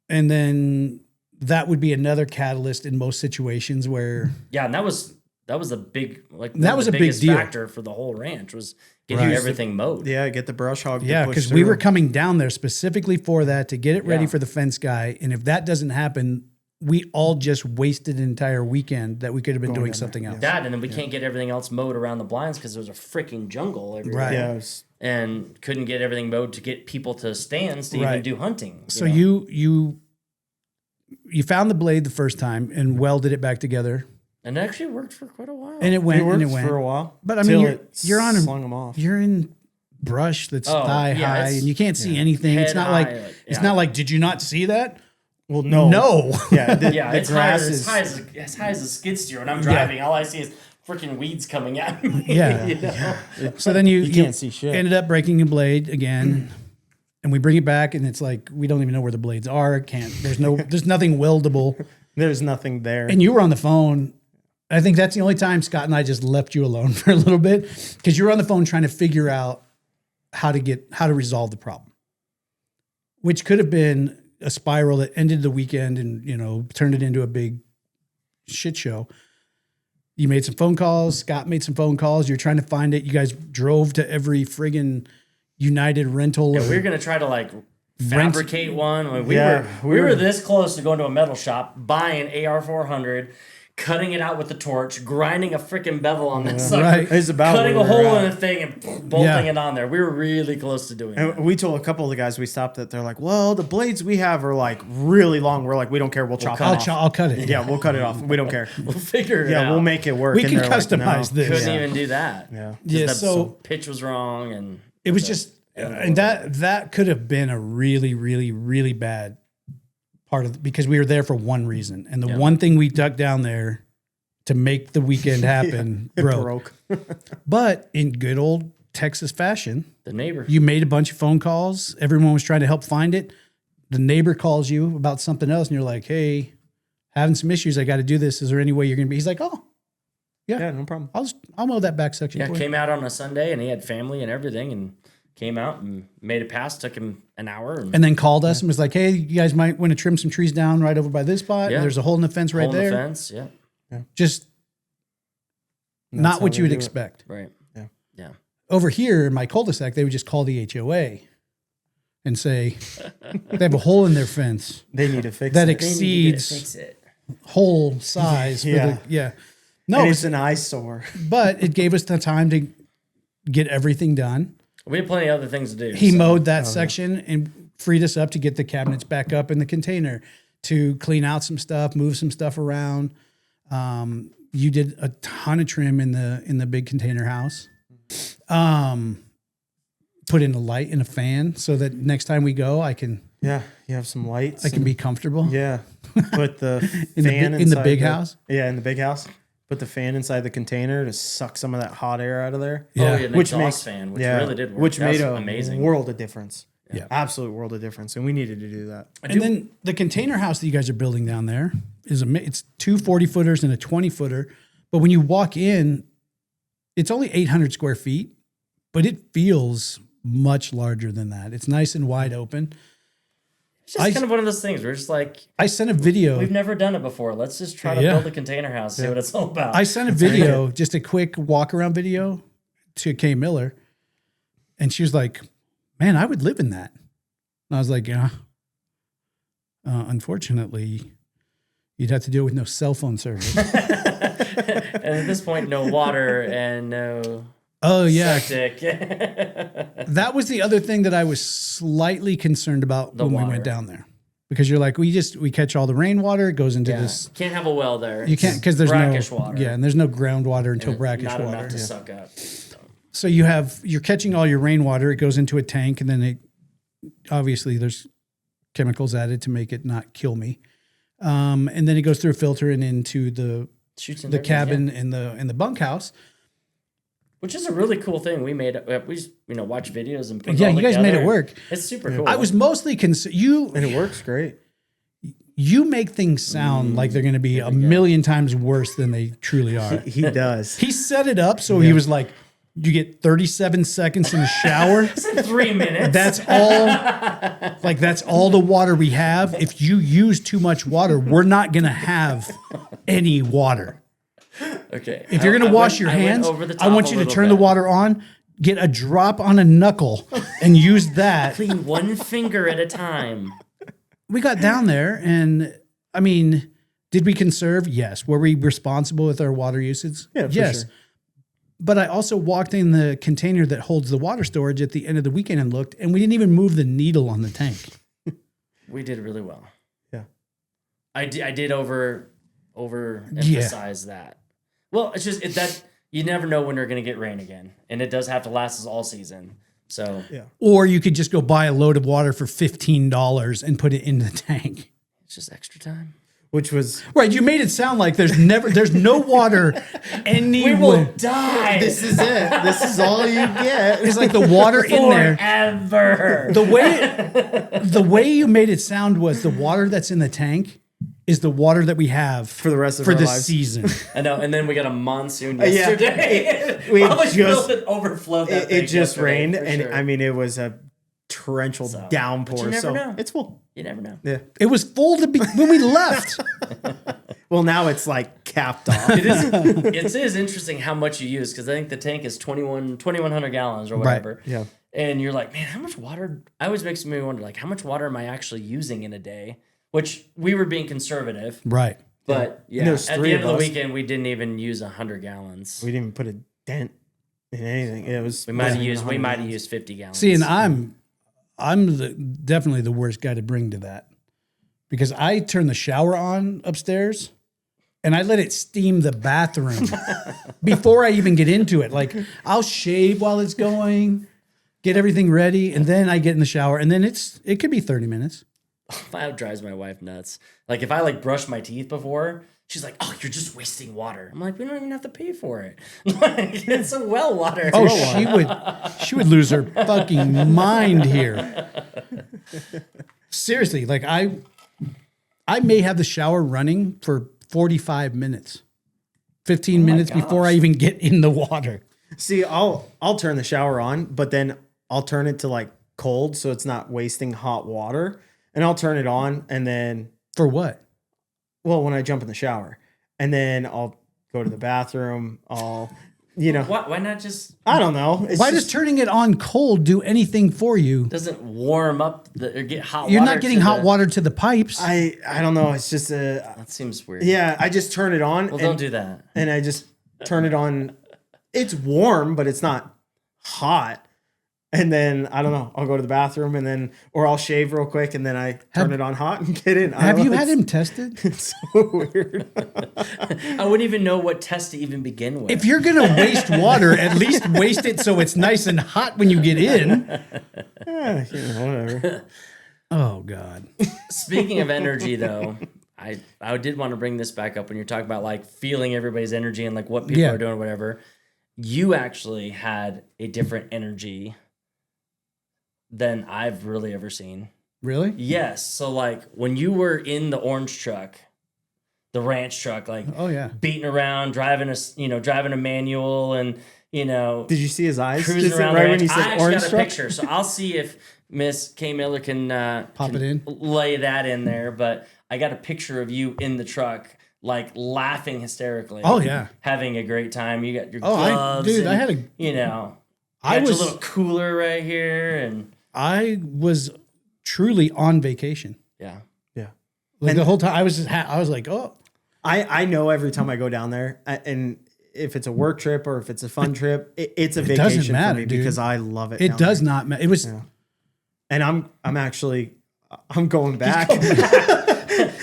And then that would be another catalyst in most situations where
Yeah, and that was a big
That was
the
a big
biggest
deal.
factor for the whole ranch was getting
Right.
everything mowed.
Yeah, get the brush hog.
because we were coming down there specifically for that to get it ready
Yeah.
for the fence guy. And if that doesn't happen, we all just wasted an entire weekend that we could have been doing something else.
That, and then we can't get everything else mowed around the blinds because there's a freaking jungle everywhere.
Right.
Yeah, it was,
And couldn't get everything mowed to get people to stands to even
Right.
do hunting.
So
know?
you found the blade the first time and welded it back together,
And it actually worked for quite a while.
and it went
it worked
and it went
for a while.
But I mean,
till
you're on a,
slung them off.
you're in brush that's
Oh,
thigh
yeah,
high,
it's-
and you can't see anything. It's
Head
not
high,
like
like,
it's
yeah.
not like. Did you not see that?
Well, no,
No.
Yeah, the,
yeah,
the
it's high,
grass
as
is.
as high as a skid steer. When I'm driving, all I see is freaking weeds coming at me.
Yeah.
you know?
So then you
can't see shit.
Ended up breaking a blade again, and we bring it back, and it's like we don't even know where the blades are. There's nothing weldable.
There's nothing there.
And you were on the phone. I think that's the only time Scott and I just left you alone for a little bit because you were on the phone trying to figure out how to resolve the problem, which could have been a spiral that ended the weekend and turned it into a big shit show. You made some phone calls. Scott made some phone calls. You're trying to find it. You guys drove to every friggin' United rental.
Yeah, we were gonna try to fabricate one. I mean,
Yeah,
we were this close to going to a metal shop, buying AR400, cutting it out with the torch, grinding a freaking bevel on that sucker,
Right.
It's about
cutting a
where
hole
we're
in
at.
the thing and bolting it on there. We were really close to doing it.
And we told a couple of the guys we stopped at. They're like, "Well, the blades we have are like really long." We're like, "We don't care. We'll chop it off."
I'll cut it.
Yeah, we'll cut it off. We don't care.
We'll figure it out.
Yeah, we'll make it work.
We
And
can
they're like,
customize
"No."
this.
Couldn't even do that.
Yeah.
Yeah,
The
so
pitch was wrong, and
it was just, and that could have been a really, really, really bad part of because we were there for one reason, and the one thing we ducked down there to make the weekend happen
It
broke. But in good old Texas fashion,
the neighbor.
you made a bunch of phone calls. Everyone was trying to help find it. The neighbor calls you about something else, and you're like, "Hey, having some issues. I got to do this. Is there any way you're going to be?" He's like, "Oh,
Yeah, no problem.
I'll mow that back section."
Yeah,
for you."
came out on a Sunday, and he had family and everything, and came out and made it pass. Took him an hour.
And then called us and was like, "Hey, you guys might want to trim some trees down right over by this spot.
Yeah.
And there's a hole in the fence right
hole in
there."
the fence. Yeah,
Just
That's
not
how
what
they
you would
do it.
expect.
right.
Yeah.
Yeah.
Over here in my cul-de-sac, they would just call the HOA and say they have a hole in their fence
They need to fix
that
it.
exceeds
Fix it.
hole size.
Yeah.
No,
And it's an eyesore.
but it gave us the time to get everything done.
We had plenty of other things to do.
He
so.
mowed that section and freed us up to get the cabinets back up in the container, to clean out some stuff, move some stuff around. You did a ton of trim in the big container house. Put in a light and a fan so that next time we go, I can
Yeah, you have some lights.
be comfortable.
Yeah, put the
In the
fan
in the
inside
big house?
Yeah, in the big house. Put the fan inside the container to suck some of that hot air out of there.
Oh,
Yeah.
yeah, an
Which
exhaust
makes
fan, which really did work.
Which
That
made
was
a
amazing.
world of difference.
Yeah.
Absolute world of difference, and we needed to do that.
And then the container house that you guys are building down there it's two 40-footers and a 20-footer. But when you walk in, it's only 800 square feet, but it feels much larger than that. It's nice and wide open.
It's just kind of one of those things. We're just like,
I sent a video.
we've never done it before. Let's just try to
Yeah.
build a container house, see what it's all about.
I sent a video, just a quick walk around video to Kay Miller. And she was like, "Man, I would live in that." And I was like, "Yeah, unfortunately, you'd have to deal with no cell phone service."
And at this point, no water and no
Oh yeah,
septic.
that was the other thing that I was slightly concerned about when we
water.
went down there, because you're like, we catch all the rainwater, it goes into this.
Can't have a well there.
You can't, because there's
brackish
no
water.
Yeah, and there's no groundwater until brackish
Not
water.
enough to suck up.
So you're catching all your rainwater. It goes into a tank, and then obviously there's chemicals added to make it not kill me. And then it goes through a filter and into the cabin in the bunkhouse.
Which is a really cool thing. We made it. We just, watch videos and put it
Yeah,
all
you guys made
together.
it work.
It's super cool.
I was mostly concerned.
And it works great.
You make things sound like they're going to be a million times worse than they truly are.
He does.
He set it up so he was like, you get 37 seconds in the shower.
3 minutes.
That's all the water we have. If you use too much water, we're not going to have any water.
Okay.
If you're going to wash your hands, I want you to turn the water on, get a drop on a knuckle, and use that.
Clean one finger at a time.
We got down there, and I mean, did we conserve? Yes. Were we responsible with our water usage?
Yeah, for
yes.
sure.
But I also walked in the container that holds the water storage at the end of the weekend and looked, and we didn't even move the needle on the tank.
We did really well.
Yeah.
I did overemphasize that. Well, it's just that you never know when you're going to get rain again, and it does have to last us all season. So
Yeah.
Or you could just go buy a load of water for $15 and put it in the tank.
it's just extra time.
Which was
Right, you made it sound like there's no water anywhere.
We will die.
this is it. This is all you get.
It's like the water in there.
Forever.
The way you made it sound was the water that's in the tank is the water that we have
For the rest of
for
our
the
lives.
season.
I know, and then we got a monsoon
Yeah.
yesterday.
We
Probably
just-
filled it, overflowed that
It
thing
just
yesterday,
rained,
for
and
sure.
I mean, it was a torrential downpour.
but you never
so
know.
it's full.
You never know.
Yeah.
It was full when we left.
Well, now it's like capped off.
It is interesting how much you use, because I think the tank is 2,100 gallons or whatever.
Yeah.
And you're like, man, how much water? I always makes me wonder, like, how much water am I actually using in a day? Which we were being conservative,
Right.
but yeah,
There's
at the
three
end of
of
the
us.
weekend, we didn't even use 100 gallons.
We didn't even put a dent in anything. It was.
We might have
wasn't even
used
100
50 gallons.
See, and I'm definitely the worst guy to bring to that, because I turn the shower on upstairs and I let it steam the bathroom before I even get into it. Like, I'll shave while it's going, get everything ready, and then I get in the shower, and then it could be 30 minutes.
That drives my wife nuts. Like, if I brush my teeth before, she's like, "Oh, you're just wasting water." I'm like, "We don't even have to pay for it. Like, it's a well water."
Oh, she would lose her fucking mind here. Seriously, like I may have the shower running for 45 minutes, 15 minutes before I even get in the water.
See, I'll turn the shower on, but then I'll turn it to like cold so it's not wasting hot water. And I'll turn it on, and then
For what?
when I jump in the shower, and then I'll go to the bathroom.
Why not just
I don't know. It's
Why does turning it on cold do anything for you?
doesn't warm up or get hot water?
You're not getting
to
hot water to the pipes.
I don't know. It's just
That seems weird.
yeah. I just turn it on.
Well, don't do that.
And I just turn it on. It's warm, but it's not hot. And then I don't know. I'll go to the bathroom, and then or I'll shave real quick, and then I turn it on hot and get in.
Have you had him tested?
It's so weird.
I wouldn't even know what test to even begin with.
If you're going to waste water, at least waste it so it's nice and hot when you get in.
Whatever.
Oh, God.
Speaking of energy, though, I did want to bring this back up when you're talking about like feeling everybody's energy and like what people
Yeah.
are doing or whatever. You actually had a different energy than I've really ever seen.
Really?
Yes. So like when you were in the orange truck, the ranch truck, like
Oh, yeah.
beating around, driving a manual, and
Did you see his eyes?
cruising
Just
around
right
the
when
ranch.
you
I
said
actually
orange
got a
truck?
picture, so I'll see if Miss K Miller can
Pop it in.
lay that in there. But I got a picture of you in the truck, like laughing hysterically.
Oh, yeah.
having a great time. You got your
Oh,
gloves.
I had a.
I got
was-
your little cooler right here, and
I was truly on vacation.
yeah.
Yeah.
Like the whole time I was like, oh,
I know every time I go down there, and if it's a work trip or if it's a fun trip, it's a
It
vacation
doesn't matter,
for me
dude.
because I love it.
It does not matter. It was.
Yeah. And I'm going back.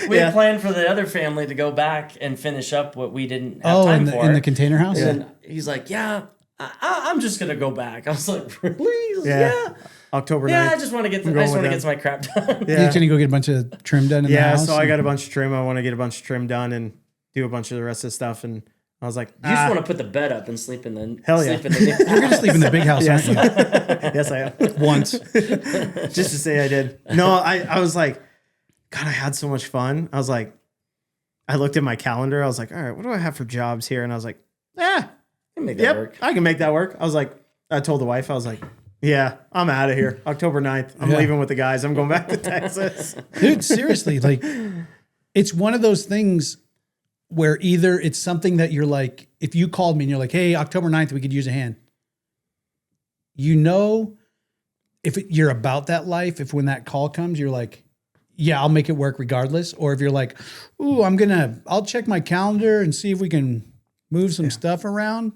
We had planned for the other family to go back and finish up what we didn't have time for.
In the container house?
And he's like, yeah, I'm just going to go back. I was like, really? Yeah.
October 9th.
Yeah, I just want to get my crap done.
Yeah. You're going to go get a bunch of trim done in the house?
So I got a bunch of trim. I want to get a bunch of trim done and do a bunch of the rest of the stuff. And I was like,
you just want to put the bed up and sleep in the
hell yeah.
You're going to sleep in the big house, aren't you?
Yes, I am.
Once.
Just to say I did. No, I was like, God, I had so much fun. I was like, I looked at my calendar. I was like, all right, what do I have for jobs here? And I was like,
I can make that work.
I can make that work. I was like, I told the wife, I was like, yeah, I'm out of here. October 9th. I'm leaving with the guys. I'm going back to Texas.
Dude, seriously, like, it's one of those things where either it's something that you're like, if you called me and you're like, hey, October 9th, we could use a hand. You know, if you're about that life, if when that call comes, you're like, yeah, I'll make it work regardless. Or if you're like, ooh, I'll check my calendar and see if we can move some stuff around.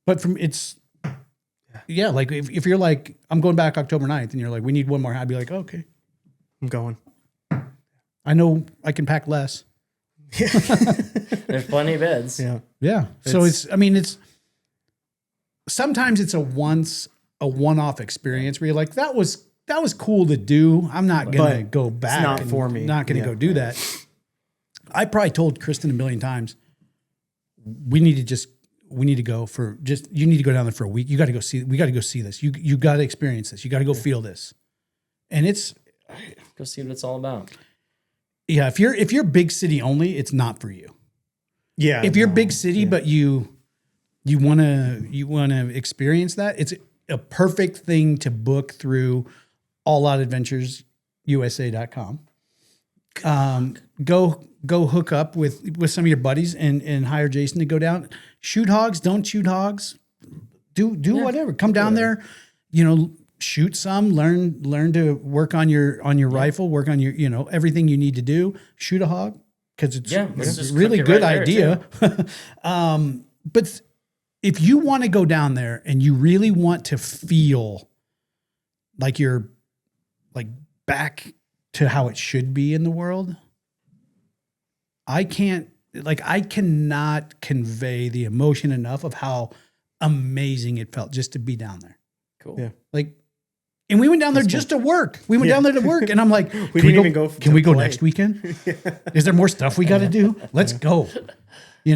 But like if you're like, I'm going back October 9th and you're like, we need one more, I'd be like, okay.
I'm going.
I know I can pack less.
There's plenty of beds.
Yeah.
Yeah. So sometimes it's a one-off experience where you're like, that was cool to do. I'm not going to go back.
It's not for me.
Not going to go do that. I probably told Kristen a million times, you need to go down there for a week. We got to go see this. You got to experience this. You got to go feel this. And
Go see what it's all about.
Yeah. If you're big city only, it's not for you.
Yeah.
If you're big city, but you want to experience that, it's a perfect thing to book through alloutadventuresusa.com. Go hook up with some of your buddies and hire Jason to go down. Shoot hogs, don't shoot hogs. Do whatever. Come down there, shoot some, learn to work on your rifle, work on your, everything you need to do. Shoot a hog because it's a really good idea. But if you want to go down there and you really want to feel like you're like back to how it should be in the world, I cannot convey the emotion enough of how amazing it felt just to be down there.
Cool.
Yeah.
And we went down there just to work. We went down there to work, and I'm like, can we go next weekend? Is there more stuff we got to do? Let's go. We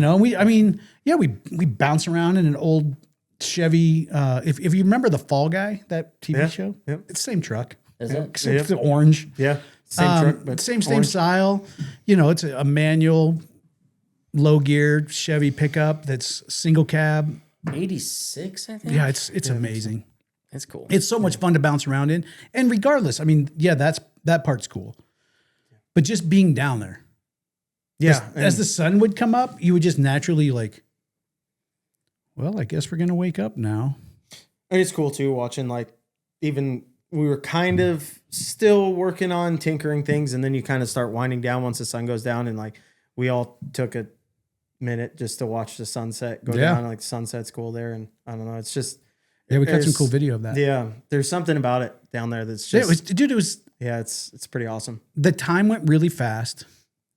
bounce around in an old Chevy. If you remember the Fall Guy, that TV show, it's the same truck.
Is it?
Except it's orange.
Yeah. Same truck, but
same style. It's a manual, low gear Chevy pickup that's single cab.
86, I think.
Yeah, it's amazing.
It's cool.
It's so much fun to bounce around in. And regardless, that part's cool. But just being down there.
Yeah.
As the sun would come up, you would just naturally I guess we're going to wake up now.
And it's cool too, watching even we were kind of still working on tinkering things. And then you kind of start winding down once the sun goes down. And we all took a minute just to watch the sunset go down. The sunset's cool there. And I don't know, it's just,
yeah, we got some cool video of that.
Yeah, there's something about it down there that's just... it's pretty awesome.
The time went really fast.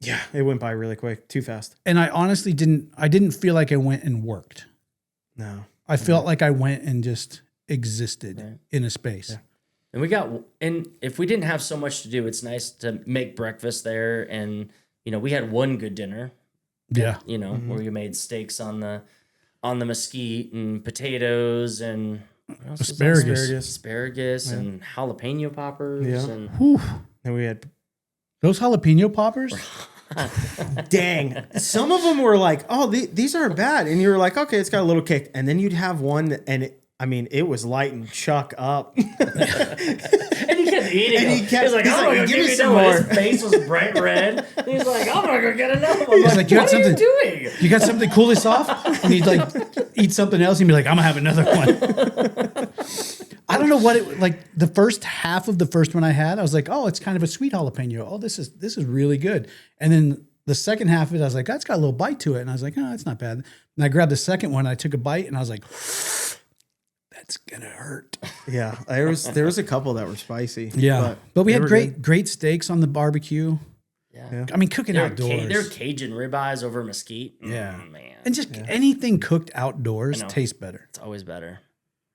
Yeah, it went by really quick. Too fast.
And I honestly didn't feel like I went and worked.
No.
I felt like I went and just existed in a space.
Yeah. And if we didn't have so much to do, it's nice to make breakfast there. And, we had one good dinner.
Yeah.
Where we made steaks on the mesquite and potatoes and asparagus and jalapeno poppers.
Yeah. And we had
those jalapeno poppers.
Dang. Some of them were like, oh, these aren't bad. And you were like, okay, it's got a little kick. And then you'd have one and it was lighting Chuck up.
And he kept eating them. He's like, I'm going to give you some more. His face was bright red. And he's like, I'm going to go get another one.
He's like, what are you
doing?
You got something to cool this off? And he'd eat something else and be like, I'm going to have another one. I don't know what the first half of the first one I had, I was like, oh, it's kind of a sweet jalapeno. Oh, this is really good. And then the second half of it, I was like, that's got a little bite to it. And I was like, oh, it's not bad. And I grabbed the second one, I took a bite, and I was like, that's gonna hurt.
Yeah, there was a couple that were spicy.
Yeah, but we
they
had
were
great steaks on the barbecue.
Yeah.
I mean, cooking outdoors.
They're Cajun ribeyes over mesquite.
Yeah,
Man.
and just anything cooked outdoors tastes better.
It's always better.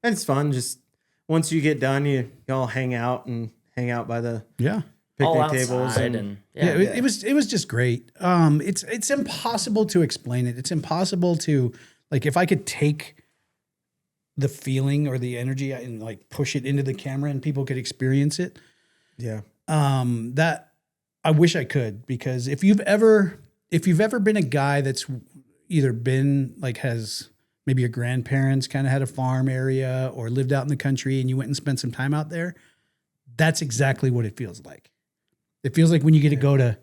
And it's fun. Just once you get done, you all hang out by the
All
picnic tables
outside
and
it was just great. It's impossible to explain it. It's impossible to, like, if I could take the feeling or the energy and like push it into the camera and people could experience it.
Yeah.
That I wish I could, because if you've ever been a guy that's either been like, has maybe your grandparents kind of had a farm area or lived out in the country and you went and spent some time out there, that's exactly what it feels like. It feels like when you get to go to,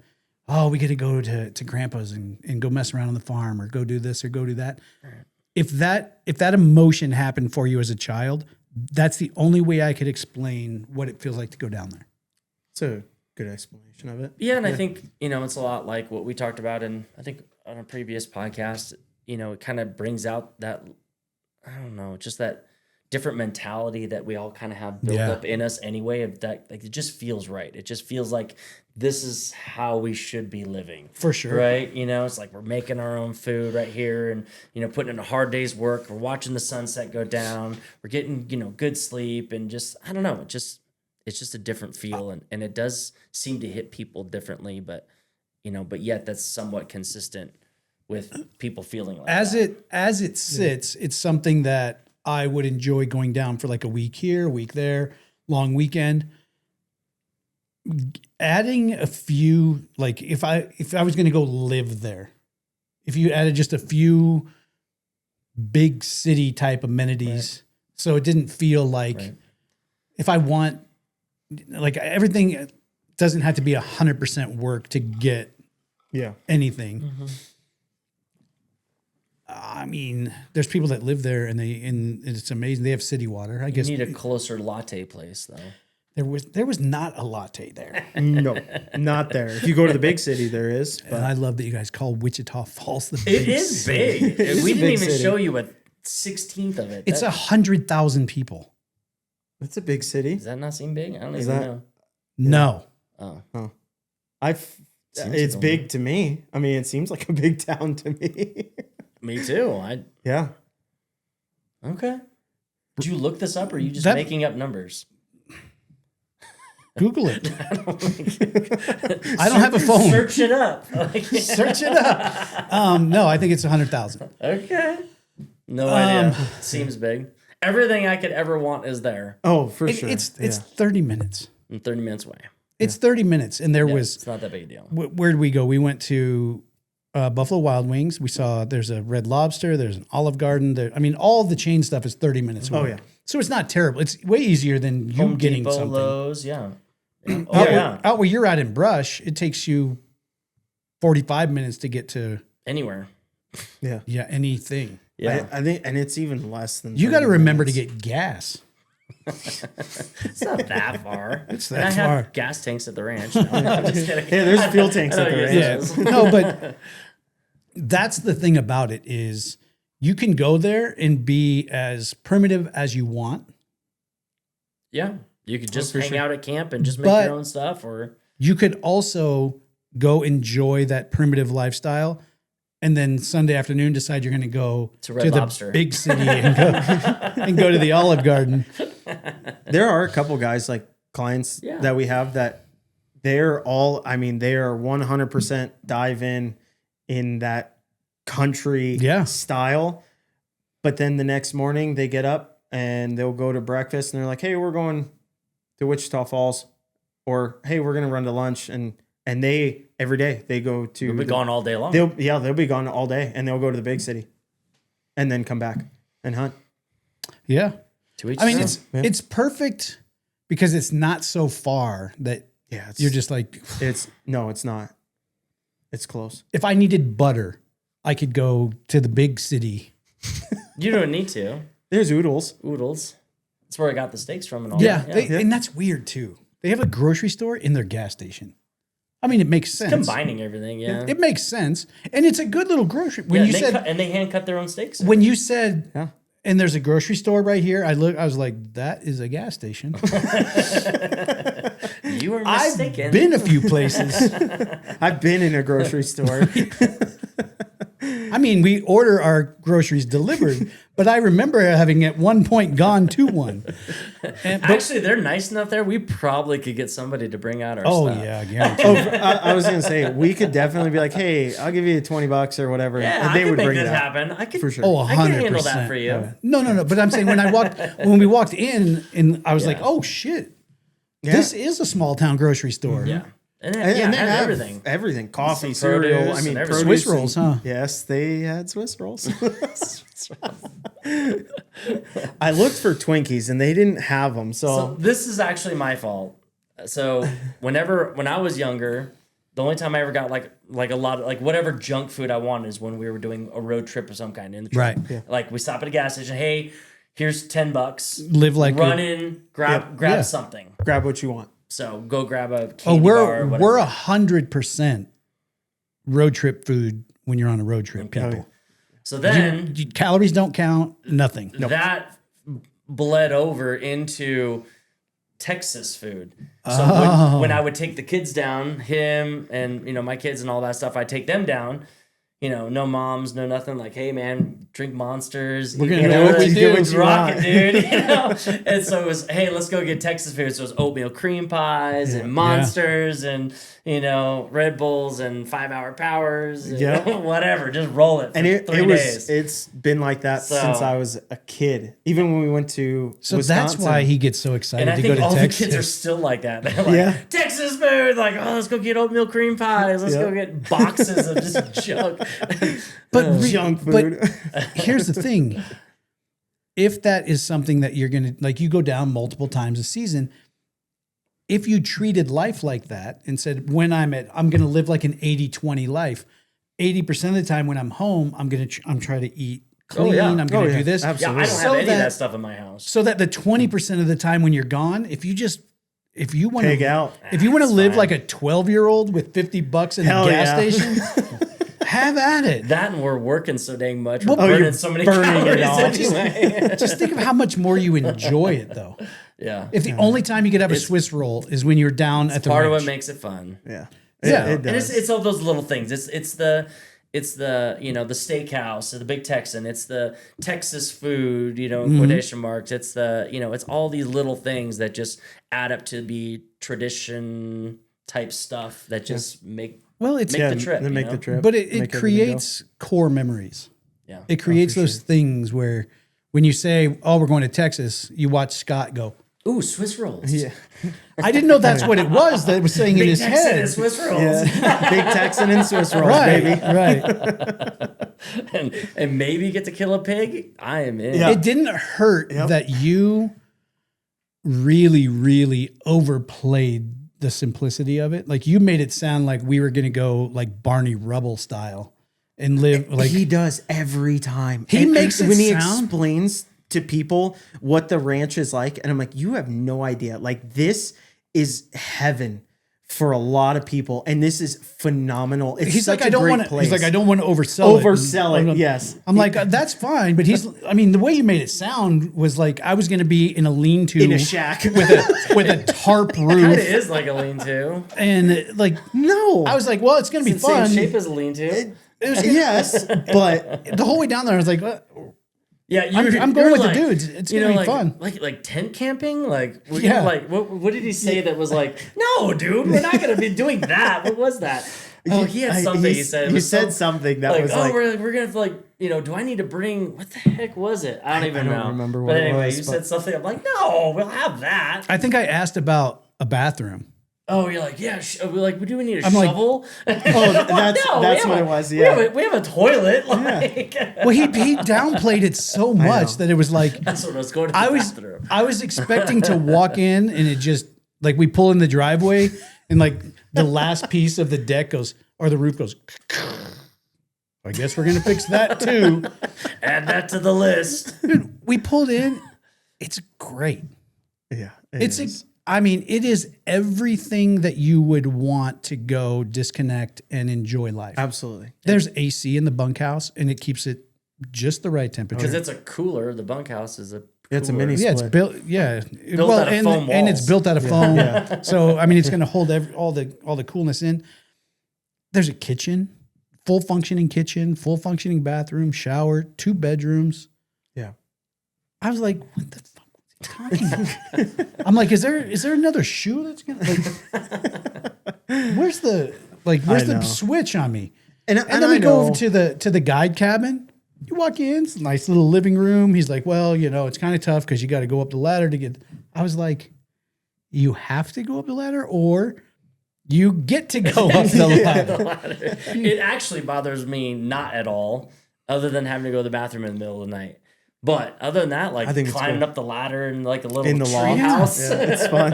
we get to go to grandpa's and go mess around on the farm or go do this or go do that. Right. If that emotion happened for you as a child, that's the only way I could explain what it feels like to go down there.
It's a good explanation of it.
Yeah, and I think, it's a lot like what we talked about in, I think, on a previous podcast. It kind of brings out that, I don't know, just that different mentality that we all kind of have built up in us anyway. Of that, like, it just feels right. It just feels like this is how we should be living.
For sure.
Right? It's like we're making our own food right here and, putting in a hard day's work. We're watching the sunset go down. We're getting, good sleep and just, I don't know, it's just a different feel. And it does seem to hit people differently, but yet that's somewhat consistent with people feeling like
as
that.
As it sits, it's something that I would enjoy going down for like a week here, a week there, long weekend. Adding a few, like if I was going to go live there, if you added just a few big city type amenities, so it didn't feel like if I want, like, everything doesn't have to be 100% work to get anything. Mm-hmm. I mean, there's people that live there and it's amazing. They have city water. I guess
you need a closer latte place though.
There was not a latte there.
No, not there. If you go to the big city, there is.
And I love that you guys call Wichita Falls the big
city. It is big. We didn't even show you a 16th of it.
It's 100,000 people.
That's a big city.
Does that not seem big? I don't even know.
No.
Oh.
It's big to me. I mean, it seems like a big town to me.
Me too.
Yeah.
Okay. Did you look this up or are you just making up numbers?
Google it. I don't have a phone.
Search it up.
Search it up. No, I think it's 100,000.
Okay. No idea. Seems big. Everything I could ever want is there.
Oh, for sure.
It's 30 minutes.
And 30 minutes away.
It's 30 minutes. And
it's not that big a deal.
Where did we go? We went to Buffalo Wild Wings. We saw there's a Red Lobster. There's an Olive Garden. All the chain stuff is 30 minutes away.
Oh, yeah.
So it's not terrible. It's way easier than you getting
Depot,
something.
Lowe's, yeah.
Out where you're at in Brush, it takes you 45 minutes to get to
anywhere.
Yeah.
Yeah, anything.
Yeah. I think, and it's even less than
you got to remember to get gas.
It's not that far.
It's that
I
far.
have gas tanks at the ranch. No, I'm just kidding.
Yeah, there's fuel tanks at the ranch.
Yeah. No, but that's the thing about it is you can go there and be as primitive as you want.
Yeah. You could just hang out at camp and just make your own stuff, or
you could also go enjoy that primitive lifestyle and then Sunday afternoon decide you're going to go to the big city and go to the Olive Garden.
There are a couple guys, like clients that we have that they are 100% dive in that country style. But then the next morning they get up and they'll go to breakfast and they're like, hey, we're going to Wichita Falls, or hey, we're gonna run to lunch, and they every day they go to.
They'll be gone all day long.
They'll be gone all day, and they'll go to the big city, and then come back and hunt.
Yeah, I mean it's perfect because it's not so far that you're just like
it's not. It's close.
If I needed butter, I could go to the big city.
You don't need to.
There's Oodles.
That's where I got the steaks from and all
that.
Yeah.
And that's weird too. They have a grocery store in their gas station. I mean, it makes sense.
Combining everything, yeah.
It makes sense. And it's a good little grocery. When you said,
and they hand cut their own steaks.
when you said, and there's a grocery store right here, I was like, that is a gas station.
You were mistaken.
I've been a few places.
I've been in a grocery store.
I mean, we order our groceries delivered, but I remember having at one point gone to one.
Actually, they're nice enough there. We probably could get somebody to bring out our stuff.
Yeah, yeah.
I was gonna say we could definitely be like, hey, I'll give you $20 or whatever.
Yeah,
and they
I could
would
make
bring
this
it out.
happen. I could
For sure.
Oh, 100%.
I can handle that for you.
No. But I'm saying when we walked in, and I was like, oh shit, this is a small town grocery store.
Yeah. And
And
it
they
has
have
everything.
everything, coffee,
Some
cereal.
produce
I mean,
and everything.
produce
Swiss rolls,
and-
huh?
Yes, they had Swiss rolls. I looked for Twinkies and they didn't have them.
So this is actually my fault. So when I was younger, the only time I ever got like a lot of like whatever junk food I wanted is when we were doing a road trip of some kind in the truck.
Right.
Yeah.
Like we stop at a gas station. Hey, here's $10.
Live like
run in, grab something.
grab what you want.
So go grab a candy
Oh,
bar or
we're
whatever.
100% road trip food when you're on a road trip, people.
So then
Calories don't count, nothing.
that bled over into Texas food. So when I would take the kids down, him and my kids and all that stuff, I'd take them down. No moms, no nothing. Like, hey man, drink Monsters.
We're gonna do what we do.
Rock it, dude. And so it was, hey, let's go get Texas food. So it was oatmeal cream pies and Monsters and Red Bulls and 5 Hour Powers. And whatever. Just roll it. For
And
3 days.
it's been like that since I was a kid. Even when we went to
So
Wisconsin.
that's why he gets so
And
excited
I
to go
think
to
all
Texas.
the kids are still like that. They're like, Texas food. Like, oh, let's go get oatmeal cream pies. Let's go get boxes of just junk.
But
junk food.
But here's the thing. If that is something that you're going to, like, you go down multiple times a season, if you treated life like that and said, I'm going to live like an 80-20 life, 80% of the time when I'm home, I'm trying to eat clean. I'm going to do this.
Absolutely.
Yeah, I don't have any of that stuff in my house.
So that the 20% of the time when you're gone, if you want
Pig out.
if you want to live
fine.
like a 12-year-old with $50 in a gas station, have at it.
That and we're working so dang much. We're
Well,
burning so many
burning it
calories
all.
anyway.
Just think of how much more you enjoy it, though.
Yeah.
If the only time you could have a Swiss roll is when you're down at the
Part of
ranch.
what makes it fun.
Yeah.
Yeah.
It
And
does.
it's all those little things. It's the the steakhouse, the Big Texan. It's the Texas food, in quotation marks. It's it's all these little things that just add up to be tradition type stuff that just make the trip.
They make the trip.
But it
make everything
creates core memories.
Yeah.
It creates those things where when you say, oh, we're going to Texas, you watch Scott go,
Ooh, Swiss rolls.
Yeah.
I didn't know that's what it was that it was saying in
Big
his
Texan
head.
and Swiss rolls.
Yeah. Big Texan and Swiss rolls,
Right,
baby.
right.
and maybe get to kill a pig. I am in.
Yeah.
It didn't hurt that you really, really overplayed the simplicity of it. Like you made it sound like we were going to go like Barney Rubble style and live like
he does every time.
He makes it
when he
sound-
explains to people what the ranch is like, and I'm like, you have no idea. Like this is heaven for a lot of people, and this is phenomenal. It's
he's
such
like,
a
I don't
great
want to.
place.
He's like, I don't want to oversell it.
Oversell it, yes.
I'm like, that's fine, but I mean, the way you made it sound was like I was going to be in a lean-to
in a shack
with a tarp
It kind of
roof,
is like a lean-to.
and like
No,
I was like, well, it's going to be
It's the same
fun.
shape as a lean-to.
It was
yes, but
the whole way down there. I was like,
Yeah,
I'm going with the dudes. It's gonna be fun.
Like tent camping. Like
Yeah.
like what did he say that was like? No, dude, we're not gonna be doing that. What was that? Oh, he had something he said. It
He
was
said something that
like,
was
oh,
like,
we're gonna like, do I need to bring, what the heck was it? I don't even know.
remember what
but
it
anyway,
was,
you
but-
said something. I'm like, no, we'll have that.
I think I asked about a bathroom.
Oh, you're like, yeah. We're like, do we need a
I'm like,
shovel?
oh, that's what it was. Yeah,
we have a toilet. Like,
Well, he downplayed it so much that it was like
that's what I was going to the bathroom.
I was expecting to walk in and it just like we pull in the driveway and like the last piece of the deck goes or the roof goes. I guess we're gonna fix that too.
Add that to the list.
Dude, we pulled in. It's great.
yeah.
I mean, it is everything that you would want to go disconnect and enjoy life.
Absolutely.
There's AC in the bunkhouse, and it keeps it just the right temperature.
Because it's a cooler. The bunkhouse is a cooler.
It's a mini
Yeah, it's
split.
built. Yeah,
Built out of foam
and it's
walls.
built out of foam. So I mean, it's going to hold all the coolness in. There's a kitchen, full functioning kitchen, full functioning bathroom, shower, 2 bedrooms.
Yeah.
I was like, what the fuck was he talking about? I'm like, is there another shoe that's gonna where's the
know.
switch on me?
And
then we go over to the guide cabin. You walk in, it's a nice little living room. He's like, well, it's kind of tough because you got to go up the ladder to get. I was like, you have to go up the ladder, or you get to go up the ladder.
It actually bothers me not at all, other than having to go to the bathroom in the middle of the night. But other than that, like
I think it's
climbing
cool.
up the ladder in like a little
In the
tree
loft.
house.
Yeah, it's fun.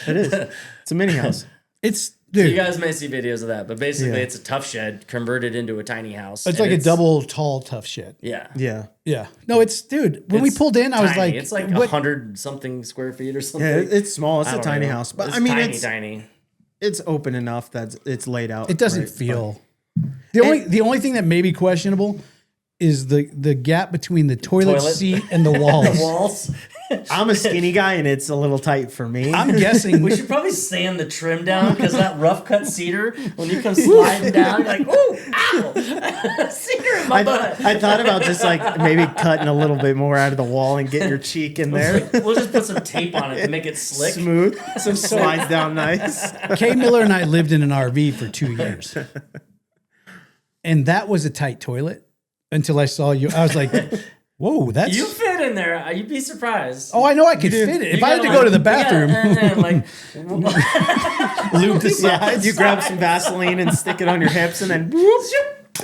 It is. It's a mini house.
It's dude.
You guys may see videos of that, but basically
Yeah.
it's a tough shed converted into a tiny house.
It's
and
like a double tall tough shed.
Yeah.
Yeah.
Yeah. No, it's dude. When we
It's
pulled in, I was
tiny.
like,
it's like
what?
100 something square feet or something.
Yeah, it's small. It's
I
a
don't
tiny
know.
house. But
It's
I mean,
tiny.
it's open enough that it's laid out.
It doesn't
right,
feel. The only thing that may be questionable is the gap between the toilet seat and the walls.
The walls.
I'm a skinny guy and it's a little tight for me.
I'm guessing
We should probably sand the trim down because that rough cut cedar, when you come sliding down, you're like, ooh, ow, cedar in my butt.
I thought about just like maybe cutting a little bit more out of the wall and getting your cheek in there.
We'll just put some tape on it to make it slick.
Smooth. Some slides down nice.
Kay Miller and I lived in an RV for 2 years, and that was a tight toilet until I saw you. I was like, "Whoa, that's."
You fit in there. You'd be surprised.
Oh, I know I could fit it. If I had to go to the bathroom,
lube the
Yeah, you grab some Vaseline and stick it on your hips and then whoop.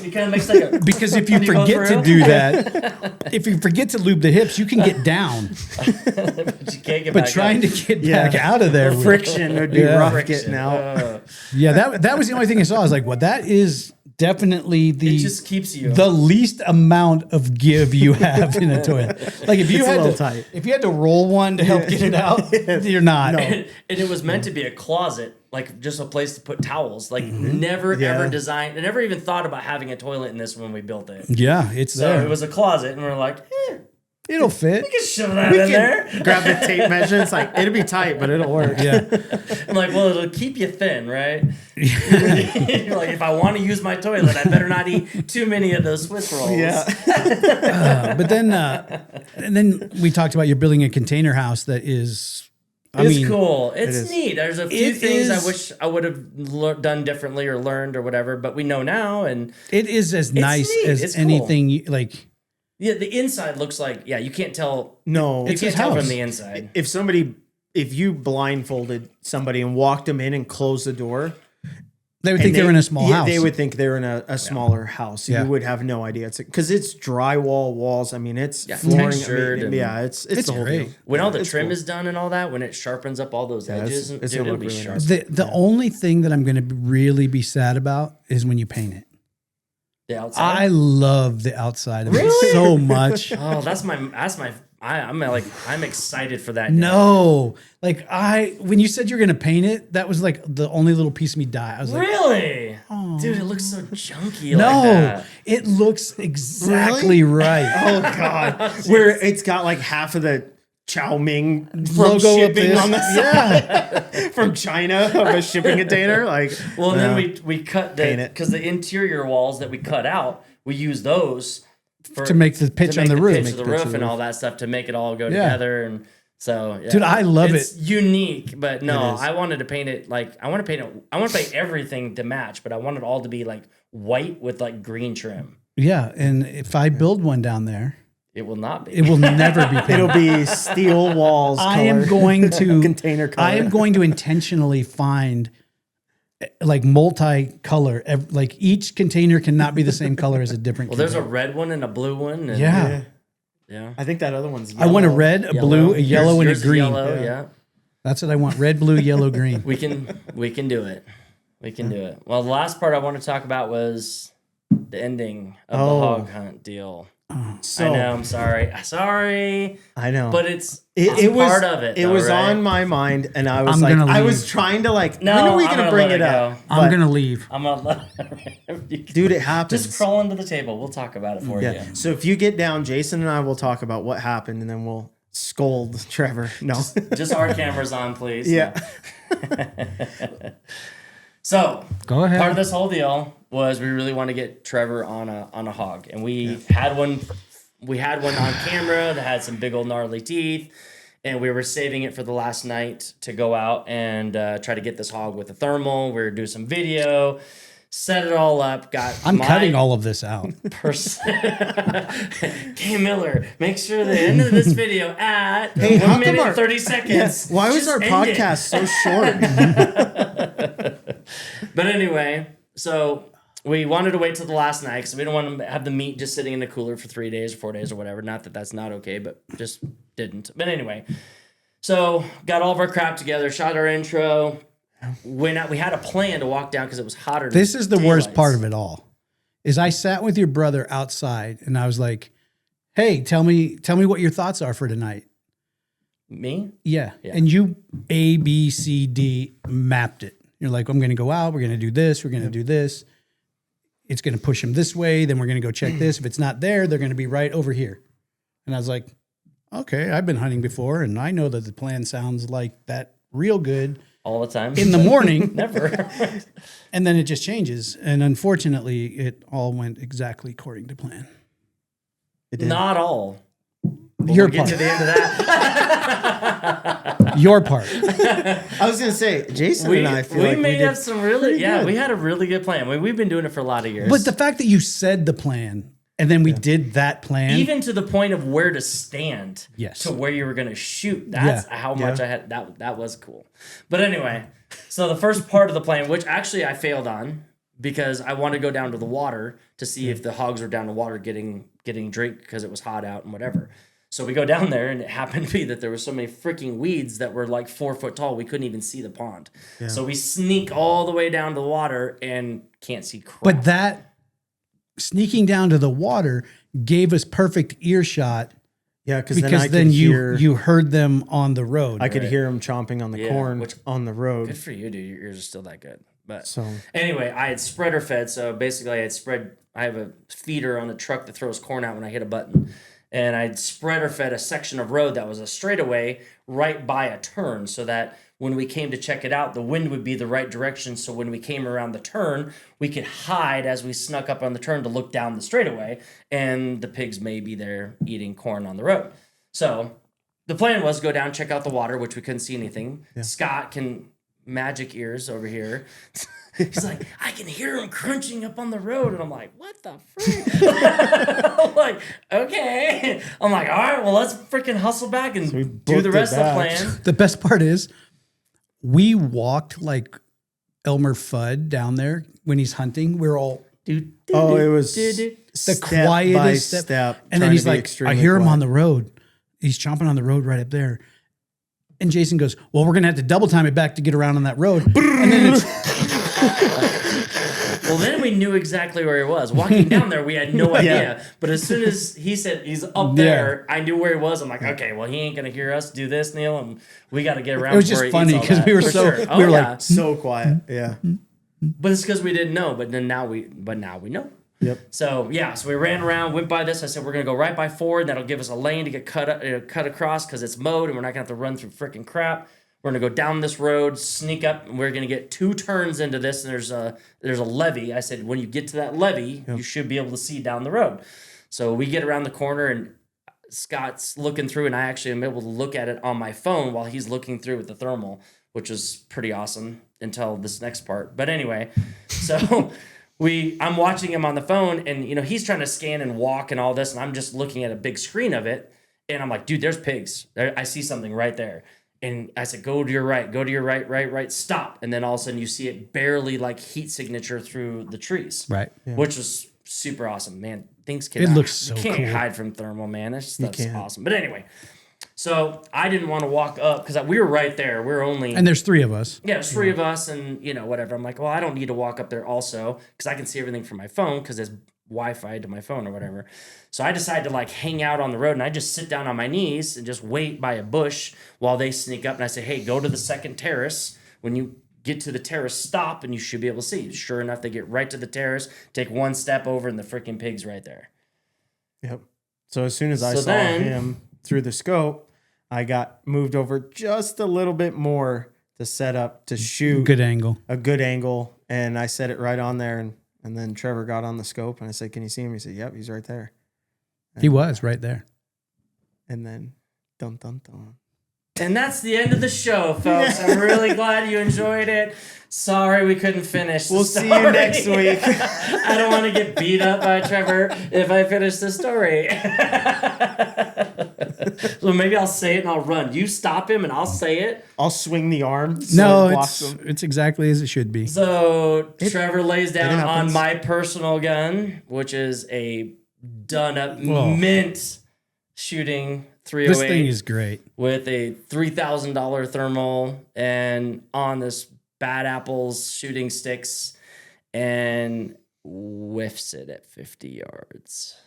You kind of makes like a.
because if you
you go
forget to
through?
do that, if you forget to lube the hips, you can get down.
But you can't get
But
back
trying
up.
to get back out of there,
Friction would be
Yeah.
rough
Friction.
getting out.
yeah, that was the only thing I saw. I was like, well, that is definitely
It just keeps you.
the least amount of give you have in a toilet. Like if you
It's a
had
little
to,
tight.
if you had to roll one to help get it out, you're not.
No.
And it was meant to be a closet, like just a place to put towels. Like never ever designed. I never even thought about having a toilet in this when we built it.
Yeah, it's
So
there.
it was a closet, and we're like,
It'll fit.
we can shove that in there.
Grab the tape measure. It's like, it'll be tight, but it'll work.
Yeah.
I'm like, well, it'll keep you thin, right? You're like, if I want to use my toilet, I better not eat too many of those Swiss rolls.
Yeah.
But then, and then we talked about you're building a container house that is.
It's cool. It's
is.
neat. There's a few
It
things I
is-
wish I would have done differently or learned or whatever, but we know now. And
It is as nice
neat.
as
It's cool.
anything. Like
yeah, the inside looks like, yeah, you can't tell.
No.
You
It's
can't
his
tell
house.
from the inside.
If you blindfolded somebody and walked them in and closed the door,
they would
and
think they were in a small
yeah,
house.
they would think they're in a smaller house.
Yeah.
You would have no idea. It's because it's drywall walls. I mean, it's
Yeah,
flooring.
textured and-
yeah, it's
It's
the whole
great.
deal.
When all the
It's
trim
cool.
is done and all that, when it sharpens up all those edges,
it's
dude,
gonna
it'll
look
be
really
sharp.
nice.
The only thing that I'm going to really be sad about is when you paint it.
The outside.
I love the outside of
Really?
it so much.
Oh, I'm excited for that.
No, like when you said you're going to paint it, that was like the only little piece of me died. I was like,
Really? Dude, it looks so junky
no,
like that.
it looks exactly right.
Oh God, where it's got like half of the Chow Ming from
Logo up
shipping
this.
on the side from China of a shipping container. Like,
Well, and then we cut
Paint
the
it.
because the interior walls that we cut out, we use those
To make the pitch
to
on
make
the roof.
pitch
Make
of the
the pitch
roof
of the
and
roof.
all that stuff to make it all go
Yeah.
together. And so, yeah.
Dude, I love
it's unique, but no,
It is.
I wanted to paint it like I want to paint everything to match, but I want it all to be like white with like green trim.
Yeah, and if I build one down there,
It will not be.
it will never be painted.
it'll be steel walls.
I am
color.
going to
Container color.
I am going to intentionally find like multi-color. Like each container cannot be the same color as a different.
Well, there's a
container.
red one and a blue one. And
yeah.
yeah.
I think that other one's.
I want a
yellow.
red, a blue, a yellow, and a
Yours is
green.
Yellow, yeah.
That's what I want: red, blue, yellow, green.
We can do it. We can do it. Well, the last part I want to talk about was the ending of the hog hunt deal.
So
I know. I'm sorry. Sorry.
I know,
But it's
it was
part of it.
It
though,
was
right?
on my mind, and I was
I'm
like,
gonna
I
leave.
was trying to like,
No,
when are we
I'm
gonna
gonna
bring
let
it
it
up?
go.
I'm
But,
gonna leave.
I'm gonna let
dude, it happens.
Just crawl under the table. We'll talk about it for you.
Yeah. So if you get down, Jason and I will talk about what happened, and then we'll scold Trevor. No.
Just our cameras on, please.
Yeah.
So
Go ahead.
part of this whole deal was we really want to get Trevor on a hog, and we had one. We had one on camera that had some big old gnarly teeth, and we were saving it for the last night to go out and try to get this hog with a thermal. We were doing some video, set it all up.
I'm cutting all of this out.
Cam Miller, make sure the end of this video at
Hey, how
1
come
minute
our-
30 seconds.
Why was
Just
our
end it.
podcast so short?
But anyway, so we wanted to wait till the last night because we don't want to have the meat just sitting in the cooler for 3 days or 4 days or whatever. Not that that's not okay, but just didn't. But anyway, so got all of our crap together, shot our intro. Went out. We had a plan to walk down because it was hotter.
This is the worst
daylights.
part of it all. Is I sat with your brother outside and I was like, "Hey, tell me what your thoughts are for tonight."
Me?
Yeah. And you A, B, C, D mapped it. You're like, I'm going to go out. We're going to do this. We're going to do this. It's going to push them this way. Then we're going to go check this. If it's not there, they're going to be right over here. And I was like, okay, I've been hunting before. And I know that the plan sounds like that real good
All the time.
in the morning.
Never.
And then it just changes. And unfortunately, it all went exactly according to plan.
It did.
Not all.
Your
We'll get
part.
to the end of that.
Your part.
I was gonna say, Jason and I feel like we
made
did
up some really,
pretty good.
we had a really good plan. We've been doing it for a lot of years.
But the fact that you said the plan and then we did that plan.
even to the point of where to stand,
Yes.
to where you were going to shoot. That's how much I had. That was cool. But anyway, so the first part of the plan, which actually I failed on because I wanted to go down to the water to see if the hogs were down the water getting drink because it was hot out and whatever. So we go down there, and it happened to be that there were so many freaking weeds that were like 4 foot tall, we couldn't even see the pond. Yeah. So we sneak all the way down to the water and can't see crap.
But that sneaking down to the water gave us perfect earshot
Yeah, because
because then you heard them on the road.
I could hear him chomping on the corn on the road.
Good for you, dude. Your ears are still that good. But
So
anyway, I had spreader fed. So basically, I have a feeder on the truck that throws corn out when I hit a button. And I'd spreader fed a section of road that was a straightaway right by a turn so that when we came to check it out, the wind would be the right direction. So when we came around the turn, we could hide as we snuck up on the turn to look down the straightaway. And the pigs may be there eating corn on the road. So the plan was go down, check out the water, which we couldn't see anything. Yeah. Scott can magic ears over here. He's like, I can hear him crunching up on the road. And I'm like, what the frick? I'm like, okay. I'm like, all right, well, let's freaking hustle back and do the rest of the plan.
The best part is we walked like Elmer Fudd down there when he's hunting. We're all,
it was
the
step
quietest
by step.
And then he's like, I hear him on the road. He's chomping on the road right up there. And Jason goes, well, we're going to have to double time it back to get around on that road. And then it's...
Well, then we knew exactly where he was. Walking down there, we had no idea. But as soon as he said he's up there, I knew where he was. I'm like, okay, well, he ain't going to hear us do this, Neil, and we got to get around.
It was just funny because we were like
so quiet. Yeah.
But it's because we didn't know. But now we know.
Yep.
So so we ran around, went by this. I said we're gonna go right by Ford, and that'll give us a lane to get cut across because it's mowed, and we're not gonna have to run through freaking crap. We're gonna go down this road, sneak up, and we're gonna get 2 turns into this. And there's a levee. I said when you get to that levee, you should be able to see down the road. So we get around the corner, and Scott's looking through, and I actually am able to look at it on my phone while he's looking through with the thermal, which is pretty awesome until this next part. But anyway, so. I'm watching him on the phone, and he's trying to scan and walk and all this, and I'm just looking at a big screen of it, and I'm like, dude, there's pigs. I see something right there. And I said, go to your right, stop. And then all of a sudden you see it barely like heat signature through the trees.
Right.
Yeah. Which was super awesome, man. Things can
It looks so
you can't
cool.
hide from thermal, man. That's awesome. But anyway, so I didn't want to walk up because we were right there. We're only
and there's 3 of us.
Yeah, there's 3 of us, and whatever. I'm like, well, I don't need to walk up there also because I can see everything from my phone because it's Wi-Fi to my phone or whatever. So I decided to like hang out on the road, and I just sit down on my knees and just wait by a bush while they sneak up. And I say, hey, go to the second terrace. When you get to the terrace, stop, and you should be able to see. Sure enough, they get right to the terrace, take one step over, and the freaking pig's right there.
Yep. So as soon as I saw him through the scope, I got moved over just a little bit more to set up to shoot a good angle. And I set it right on there. And then Trevor got on the scope and I said, can you see him? He said, yep, he's right there. And
he was right there.
And then dun, dun, dun.
And that's the end of the show, folks. I'm really glad you enjoyed it. Sorry we couldn't finish.
We'll see you next week.
I don't want to get beat up by Trevor if I finish the story. So maybe I'll say it and I'll run. You stop him and I'll say it.
I'll swing the arm.
So it's exactly as it should be.
So Trevor lays down on my personal gun, which is a done-up mint shooting 308.
This thing is great.
With a $3,000 thermal and on this Bad Apples shooting sticks and whiffs it at 50 yards.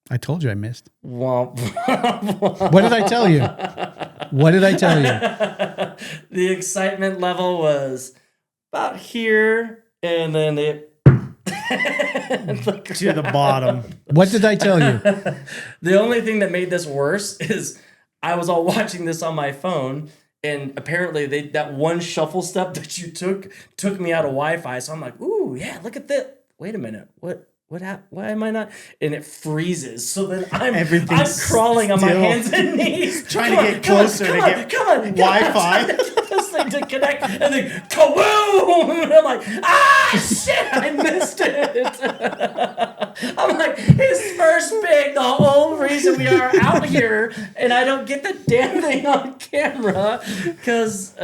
I told you I missed.
Womp,
What did I tell you? What did I tell you?
The excitement level was about here, and then it
to the bottom.
What did I tell you?
The only thing that made this worse is I was all watching this on my phone, and apparently that one shuffle step that you took me out of Wi-Fi. So I'm like, ooh, yeah, look at that. Wait a minute. What happened? Why am I not? And it freezes. So then I'm crawling on my hands and knees.
Trying to get closer to get Wi-Fi.
This thing to connect. And then kaboom! And I'm like, shit, I missed it. I'm like, his first pig, the whole reason we are out here, and I don't get the damn thing on camera because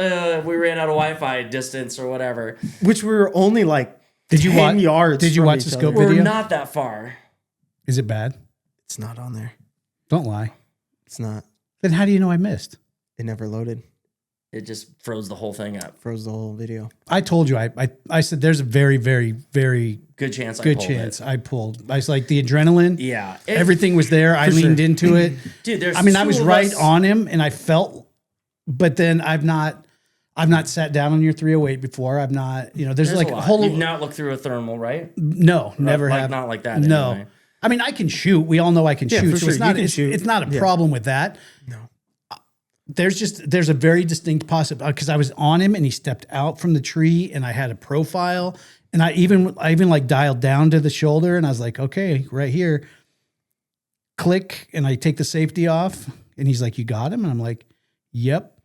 we ran out of Wi-Fi distance or whatever.
Which we were only like 10 yards.
Did you watch the scope video?
We're not that far.
Is it bad?
It's not on there.
Don't lie.
It's not.
Then how do you know I missed?
It never loaded.
It just froze the whole thing up.
Froze the whole video.
I told you. I said there's a very, very, very
good chance.
I pulled. I was like the adrenaline.
Yeah,
everything was there. I leaned into it.
Dude,
I mean, I was right on him, and I felt. But then I've not sat down on your 308 before. I've not. There's like a whole.
You've not looked through a thermal, right?
No, never have.
Not like that.
No.
Anyway.
I mean, I can shoot. We all know I can shoot.
For
So
sure.
it's not a problem with that.
No.
There's a very distinct possibility because I was on him and he stepped out from the tree and I had a profile and I even like dialed down to the shoulder and I was like, okay, right here, click, and I take the safety off and he's like, you got him? And I'm like, yep.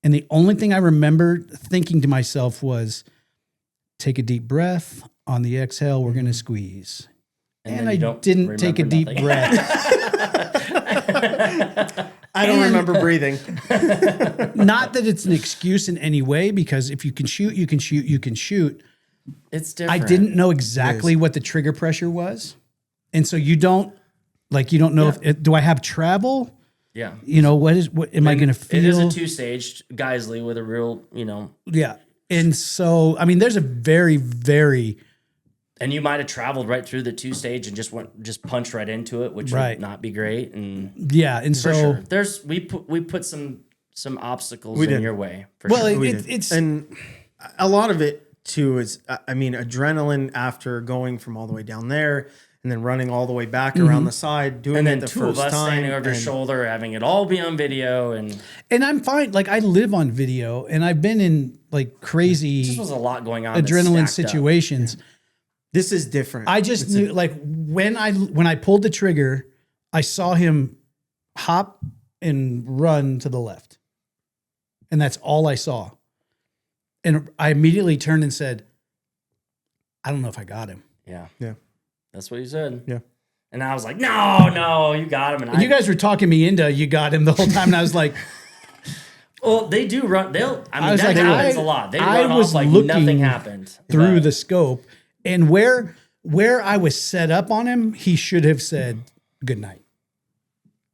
And the only thing I remember thinking to myself was, take a deep breath. On the exhale, we're going to squeeze. And I didn't take a deep breath.
I don't remember breathing.
Not that it's an excuse in any way, because if you can shoot, you can shoot, you can shoot.
It's different.
I didn't know exactly what the trigger pressure was. And so you don't know if do I have travel?
Yeah.
What am I going to feel?
It is a 2-staged Geisley with a real,
Yeah. And so, I mean, there's a very, very.
And you might have traveled right through the 2-stage and just punched right into it, which would not be great. And
yeah, and
for
so
sure. We put some obstacles in your way. For
well,
sure.
it's
and a lot of it too is adrenaline after going from all the way down there and then running all the way back around the side, doing
and then
it the
two
first
of us
time,
standing over your shoulder, having it all be on video, and
I'm fine. Like I live on video, and I've been in like crazy.
This was a lot going on.
Adrenaline situations.
Yeah.
This is different.
I just knew, like when I pulled the trigger, I saw him hop and run to the left, and that's all I saw. And I immediately turned and said, "I don't know if I got him."
Yeah.
Yeah.
That's what he said.
Yeah.
And I was like, no, you got him.
And you guys were talking me into you got him the whole time. And I was like,
well, they do run. That happens a lot. They
I
run
was
off like
looking
nothing happened.
through the scope. And where I was set up on him, he should have said good night.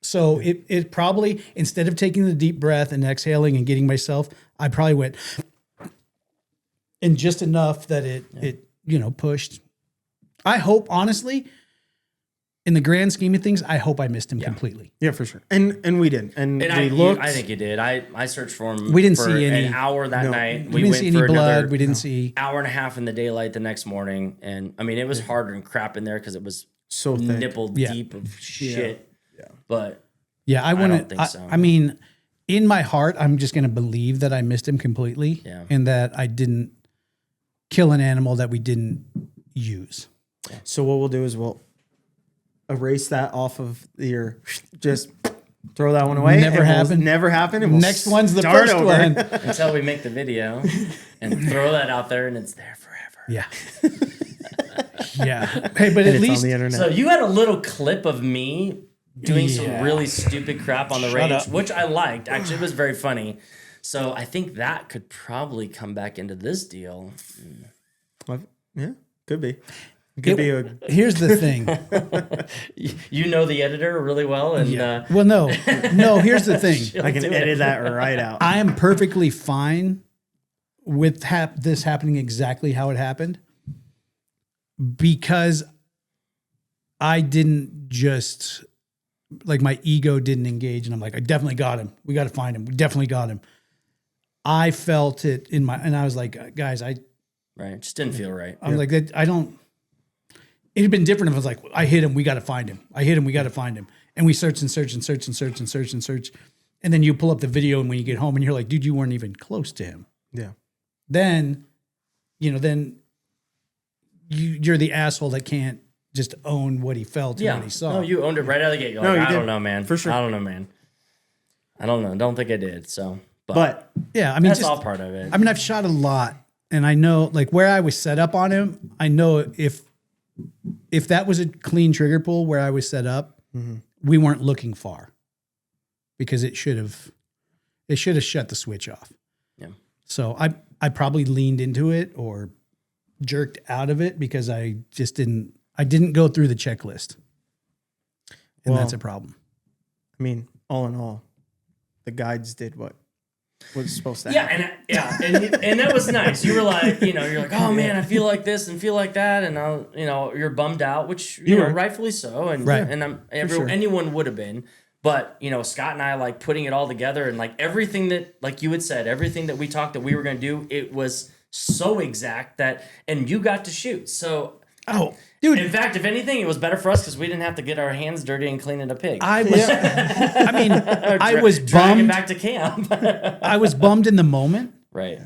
So it probably, instead of taking the deep breath and exhaling and getting myself, I probably went and just enough that it pushed. I hope, honestly, in the grand scheme of things, I hope I missed him completely.
Yeah, for sure. And we didn't. And we
I
looked.
think you did. I searched for him.
We didn't
for
see any-
an hour that night.
We didn't see any blood. We didn't see
hour and a half in the daylight the next morning, and I mean it was harder and crap in there because it was
so thick.
nipple deep of shit. Yeah. But
yeah, I
don't think so.
I mean, in my heart, I'm just going to believe that I missed him completely, and that I didn't kill an animal that we didn't use.
So what we'll do is we'll erase that off of your, just throw that one away.
Never happened.
Never happened. And we'll
Next one's the
start
first
over.
one.
until we make the video and throw that out there, and it's there forever.
Yeah. Yeah. Hey, but
And
at
it's
least
on the internet.
So you had a little clip of me doing some
Yeah.
really stupid crap on the
Shut
range,
up.
which I liked. Actually, it was very funny. So I think that could probably come back into this deal.
Yeah, could be. It could be a.
here's the thing.
You know the editor really well, and
Well, no, here's the thing.
I can edit that right out.
I am perfectly fine with this happening exactly how it happened, because I didn't just, like, my ego didn't engage, and I'm like, I definitely got him. We got to find him. We definitely got him. I felt it in my, and I was like, guys,
right, just didn't feel right.
I'm like, that. I don't. It'd been different if I was like, I hit him, we got to find him. I hit him, we got to find him. And we search and search and search and search and search and search. And then you pull up the video, and when you get home and you're like, dude, you weren't even close to him.
Yeah.
Then, then you're the asshole that can't just own what he felt and what he saw.
No, you owned it right out of the gate. You're
No,
like,
you
I
did.
don't know, man.
For sure.
I don't know, man. I don't know. Don't think I did. So,
But
yeah, I mean,
that's all part of it.
I mean, I've shot a lot, and I know, like, where I was set up on him, I know if that was a clean trigger pull where I was set up, we weren't looking far, because it should have shut the switch off.
Yeah.
So I probably leaned into it or jerked out of it because I didn't go through the checklist. And that's a problem.
I mean, all in all, the guides did what was supposed to
Yeah,
happen.
and that was nice. You were like, you're like, oh man, I feel like this and feel like that, and you're bummed out, which you know,
were.
rightfully so, and
Right.
and
sure.
anyone would have been, but Scott and I, like, putting it all together, and like everything that, like you had said, everything that we talked that we were gonna do, it was so exact that, and you got to shoot. So,
Oh, dude.
in fact, if anything, it was better for us because we didn't have to get our hands dirty and cleaning a pig.
I was, I mean, I was
Drag it
bummed.
back to camp.
I was bummed in the moment.
Right.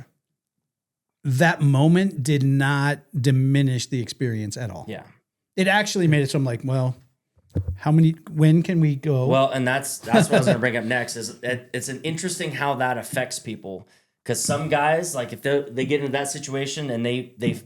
That moment did not diminish the experience at all.
Yeah.
It actually made it so I'm like, well, when can we go?
Well, and that's what I was going to bring up next. Is it's an interesting how that affects people, because some guys, like, if they get into that situation and they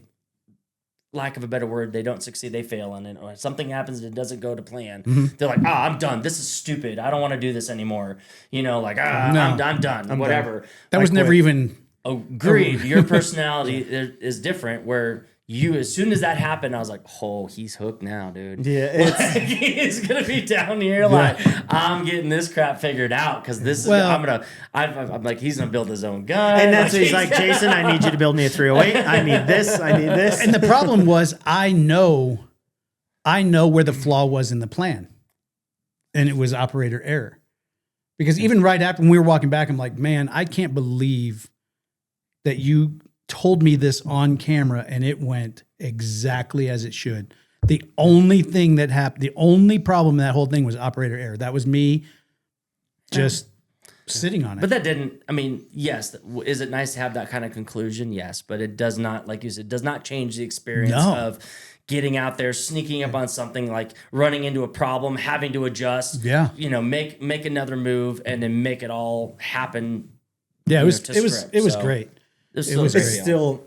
lack of a better word, they don't succeed, they fail in it, or something happens that doesn't go to plan. They're like, I'm done. This is stupid. I don't want to do this anymore. Like, I'm done. Whatever.
that was never even.
Agreed. Your personality is different. Where as soon as that happened, I was like, oh, he's hooked now, dude.
Yeah, it's
Like, he's gonna be down here like, I'm getting this crap figured out, because this is I'm like, he's gonna build his own gun,
and that's what he's like, Jason, I need you to build me a 308. I need this.
And the problem was, I know where the flaw was in the plan, and it was operator error. Because even right after, when we were walking back, I'm like, man, I can't believe that you told me this on camera and it went exactly as it should. The only thing that happened, the only problem in that whole thing was operator error. That was me just sitting on it.
But that didn't, I mean, yes, is it nice to have that kind of conclusion? Yes, but it does not, like you said, does not change the experience of getting out there, sneaking up on something, like running into a problem, having to adjust, make another move, and then make it all happen.
Yeah, it was great.
It's still,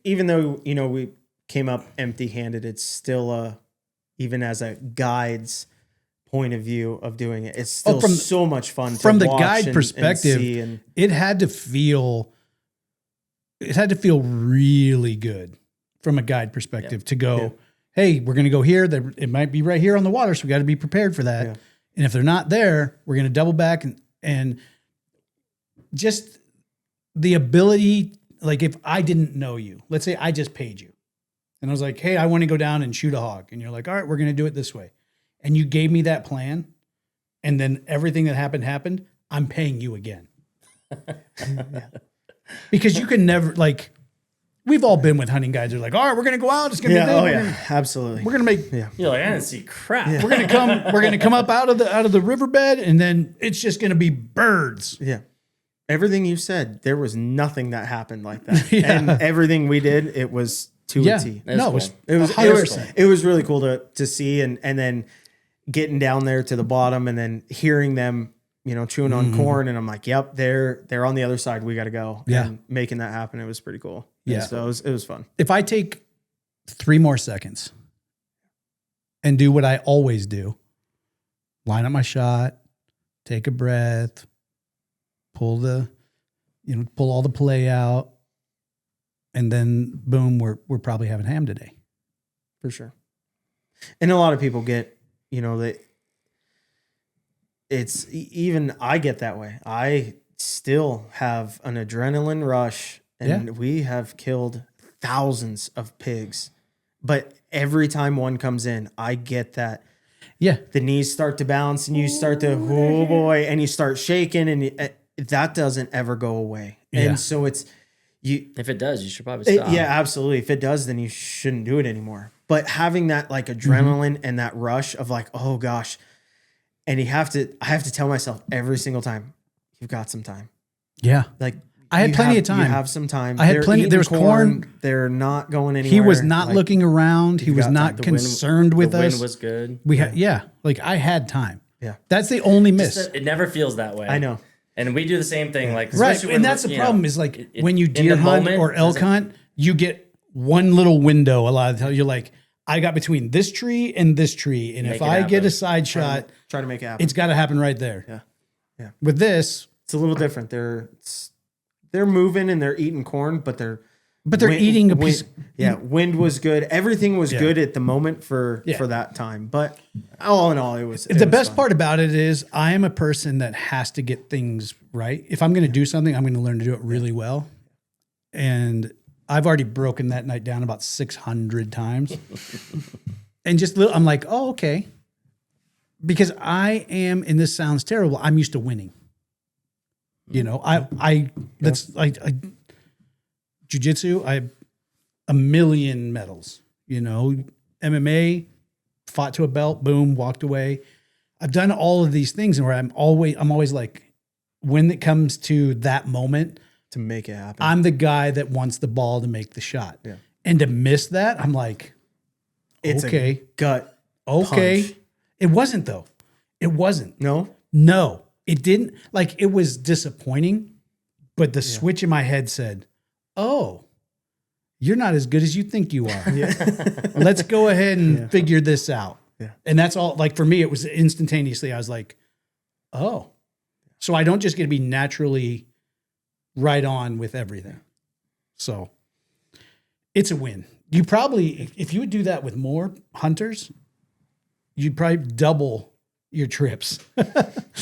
even though, we came up empty-handed, it's still, even as a guide's point of view of doing it, it's still so much fun to
from the
watch
guide
and
perspective.
see
it had to feel really good from a guide perspective to go, hey, we're going to go here. It might be right here on the water, so we got to be prepared for that. Yeah. And if they're not there, we're going to double back and just the ability, like, if I didn't know you, let's say I just paid you and I was like, hey, I want to go down and shoot a hog. And you're like, all right, we're going to do it this way. and you gave me that plan, and then everything that happened, I'm paying you again. Because you can never, like, we've all been with hunting guides. They're like, all right, we're going to go out. It's going to be big.
Absolutely.
We're going to make,
You're like, I didn't see crap.
we're going to come up out of the riverbed, and then it's just going to be birds.
Yeah. Everything you said, there was nothing that happened like that.
Yeah.
And everything we did, it was to a T.
No,
cool.
it was 100%.
It was really cool to see and then getting down there to the bottom and then hearing them, chewing on corn, and I'm like, yep, they're on the other side. We got to go.
Yeah.
And making that happen, it was pretty cool.
Yeah.
And so it was fun.
If I take 3 more seconds and do what I always do, line up my shot, take a breath, pull all the play out, and then boom, we're probably having ham today.
For sure. And a lot of people get, that it's even, I get that way. I still have an adrenaline rush, and we have killed thousands of pigs, but every time one comes in, I get that.
Yeah.
The knees start to bounce and you start to, oh boy, and you start shaking, and that doesn't ever go away.
Yeah.
And so it's,
If it does, you should probably stop.
yeah, absolutely. If it does, then you shouldn't do it anymore. But having that like adrenaline and that rush of like, oh gosh, and I have to tell myself every single time, you've got some time.
Yeah.
Like
I had plenty of time.
You have some time.
I had
They're
plenty.
eating
There was corn.
They're not going anywhere.
He was not
Like,
looking around. He was
got
not
time.
concerned with
the
us.
wind was good.
We had, like I had time.
Yeah.
That's the only miss.
It never feels that way.
I know.
And we do the same thing. Like,
Right.
especially when
And that's the
we're,
problem is like when you
in
deer
the
hunt
moment,
or elk hunt, you get one little window a lot of the time. You're like, I got between this tree and this tree. And
Make
if
it
I get
happen.
a side shot,
Try to make it happen.
it's got to happen right there.
Yeah. Yeah.
With this,
It's a little different. They're moving and they're eating corn, but they're
eating a piece.
Wind was good. Everything was good at the moment for that time. But all in all, it was
The best part about it is I am a person that has to get things right. If I'm going to do something, I'm going to learn to do it really well. And I've already broken that night down about 600 times. And I'm like, oh, okay. Because I am, and this sounds terrible, I'm used to winning. Jiu-jitsu, I have a million medals, MMA, fought to a belt, boom, walked away. I've done all of these things, and where I'm always like, when it comes to that moment,
to make it happen.
I'm the guy that wants the ball to make the shot.
Yeah.
And to miss that, I'm like,
It's
okay.
a gut.
Okay.
punch.
It wasn't though. It wasn't.
No?
No, it didn't. Like, it was disappointing, but the switch in my head said, oh, you're not as good as you think you are. Let's go ahead and figure this out.
Yeah.
And that's all. Like, for me, it was instantaneously. I was like, oh. So I don't just get to be naturally right on with everything. So it's a win. You probably, if you would do that with more hunters, you'd probably double your trips.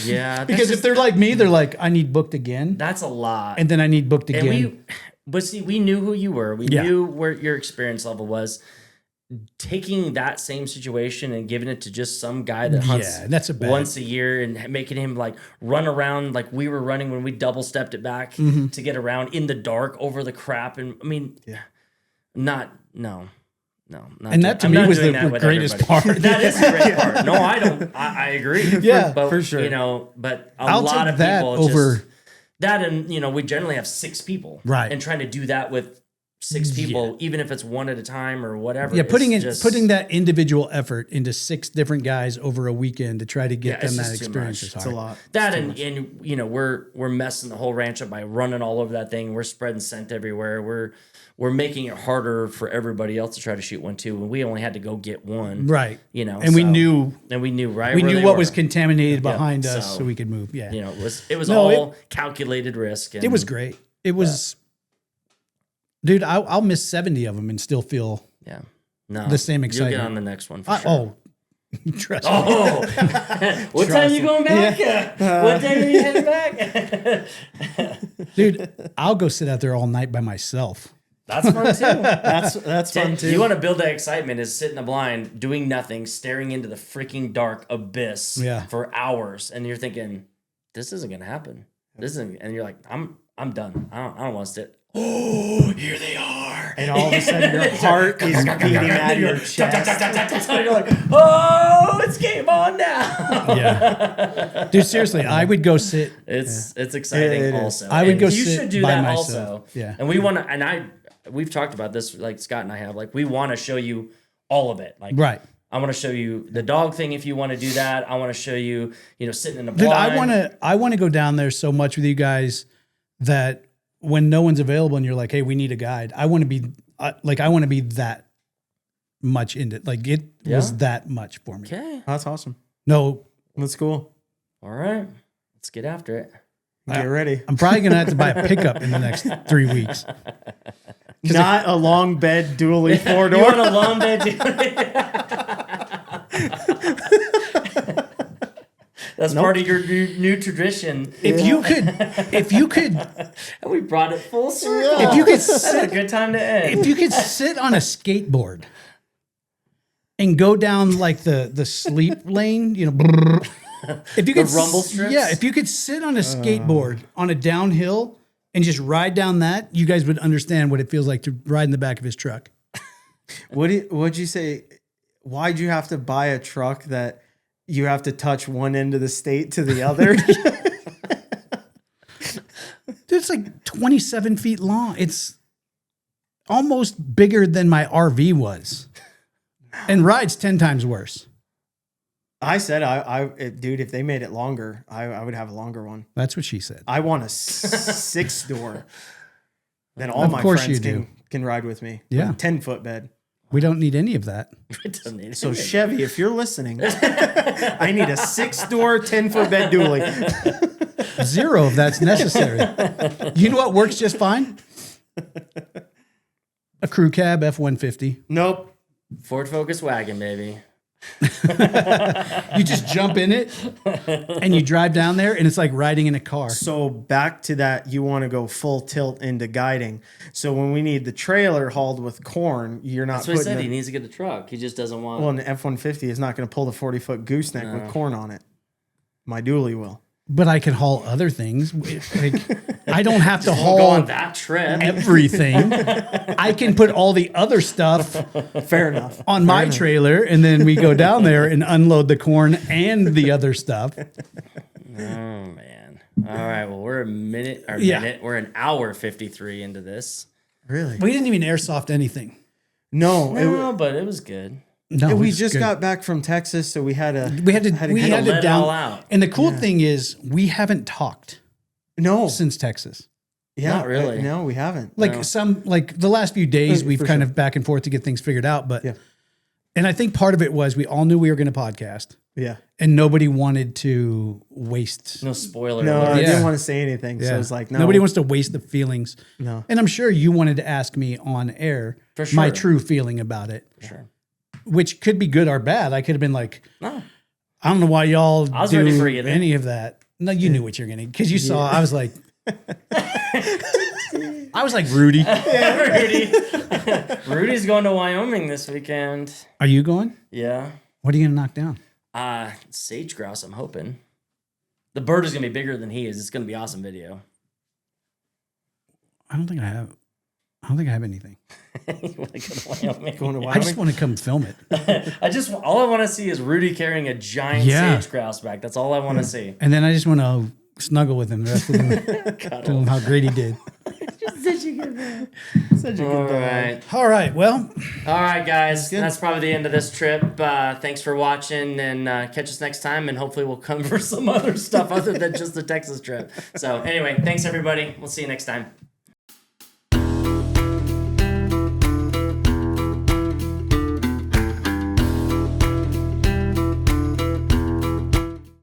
Yeah.
Because if they're like me, they're like, I need booked again.
That's a lot.
And then I need booked again.
But see, we knew who you were. We
Yeah.
knew where your experience level was. Taking that same situation and giving it to just some guy that hunts
that's a bad.
once a year and making him like run around like we were running when we double stepped it back to get around in the dark over the crap. And I mean, not.
And that to me was the greatest part.
That is the great part. No, I don't. I agree.
Yeah,
but,
for sure.
But
I'll
lot
take
of
that
people
over
just, that, and we generally have 6 people,
Right.
And trying to do that with 6 people, even if it's one at a time or whatever.
Yeah,
it's
putting that individual effort into 6 different guys over a weekend to try to get them
it's
that
just too
experience
much.
is
It's
hard.
a lot.
that, and we're messing the whole ranch up by running all over that thing. We're spreading scent everywhere. We're making it harder for everybody else to try to shoot one too, and we only had to go get one,
Right.
And
we knew
right.
we
where
knew
they
what
were.
was contaminated behind us,
so-
so we could move. Yeah.
It was
No,
all calculated risk. And
It was great. It was, dude, I'll miss 70 of them and still feel,
Yeah. No.
the same
You'll
excitement.
get on the next one for sure.
trust me.
Oh. What time you going back? What day are you heading back?
Dude, I'll go sit out there all night by myself.
That's fun too.
That's fun too.
You want to build that excitement is sit in the blind, doing nothing, staring into the freaking dark abyss for hours. And you're thinking, this isn't going to happen. This isn't, and you're like, I'm done. I don't want to sit. Oh, here they are.
And all of a sudden your heart is beating out of your chest.
You're like, oh, it's game on now.
Yeah. Dude, seriously, I would go sit.
It's exciting
It is.
also.
I would
And
go
you
sit
should do
by
that
myself.
also.
Yeah.
And we want to, and we've talked about this, like Scott and I have, like we want to show you all of it. Like,
Right.
I want to show you the dog thing if you want to do that. I want to show you, sitting in a
Dude,
blind.
I want to go down there so much with you guys that when no one's available and you're like, hey, we need a guide. I want to be that much into it. Like it was that much for me.
Okay.
That's awesome.
No,
That's cool.
All right. Let's get after it.
Get ready.
I'm probably going to have to buy a pickup in the next 3 weeks.
Not a long bed dually four
You want
door.
a long bed? That's part of your new tradition.
If you could,
And we brought it full circle.
if you could
That's a
sit,
good time to end.
if you could sit on a skateboard and go down like the sleep lane, brrr. If you could
rumble strips?
yeah, if you could sit on a skateboard on a downhill and just ride down that, you guys would understand what it feels like to ride in the back of his truck.
What'd you say? Why'd you have to buy a truck that you have to touch one end of the state to the other?
Dude, it's like 27 feet long. It's almost bigger than my RV was, and rides 10 times worse.
I said, dude, if they made it longer, I would have a longer one.
That's what she said.
I want a 6-door. Then all
Of
my
course
friends
you
can ride with me.
Yeah.
10-foot bed.
We don't need any of that.
It doesn't need
So
it.
Chevy, if you're listening, I need a 6-door, 10-foot bed dually.
0 if that's necessary. You know what works just fine? A crew cab F-150.
Nope.
Ford Focus wagon, baby.
You just jump in it and you drive down there and it's like riding in a car.
So back to that, you want to go full tilt into guiding. So when we need the trailer hauled with corn, you're not
That's what I
putting
said.
the,
He needs to get a truck. He just doesn't want.
well, an F-150 is not going to pull the 40-foot gooseneck with corn on it. My dually will.
But I can haul other things. Like, I don't have to
Go
haul
on that trip.
everything. I can put all the other stuff
Fair enough.
on my trailer, and then we go down there and unload the corn and the other stuff.
Oh man! All right. Well, we're
Yeah.
We're an hour 53 into this.
Really?
We didn't even airsoft anything.
No.
No, but it was good.
No,
we
it's
just
good.
got back from Texas, so we had to
We had to
let
down.
it all out.
And the cool thing is, we haven't talked
no.
since Texas.
Yeah,
Not really.
No, we haven't.
Like the last few days, we've
For
kind
sure.
of back and forth to get things figured out. But
Yeah.
and I think part of it was we all knew we were going to podcast,
Yeah.
and nobody wanted to waste.
No spoiler.
No,
alert.
I
Yeah.
didn't want to say anything, so it's like no.
Nobody wants to waste the feelings.
No.
And I'm sure you wanted to ask me on air
For
my
sure.
true feeling about it,
Sure.
which could be good or bad. I could have been like,
No.
I don't know why y'all
I was
do
ready for you then.
any of that. No, you knew what you're going to, because you saw, I was like, I was like, Rudy,
Rudy. Rudy's going to Wyoming this weekend.
are you going?
Yeah.
What are you going to knock down?
Sage grouse, I'm hoping. The bird is going to be bigger than he is. It's going to be awesome video.
I don't think I have anything.
You want to go to Wyoming?
Going to
I just
Wyoming?
want to come film it.
All I want to see is Rudy carrying a giant
Yeah.
sage grouse back. That's all I want to see.
And then I just want to snuggle with him the rest of the tell him how great he did.
All right.
All right. Well,
All right, guys. That's probably the end of this trip. Thanks for watching, and catch us next time, and hopefully we'll cover some other stuff other than just the Texas trip. So anyway, thanks, everybody. We'll see you next time.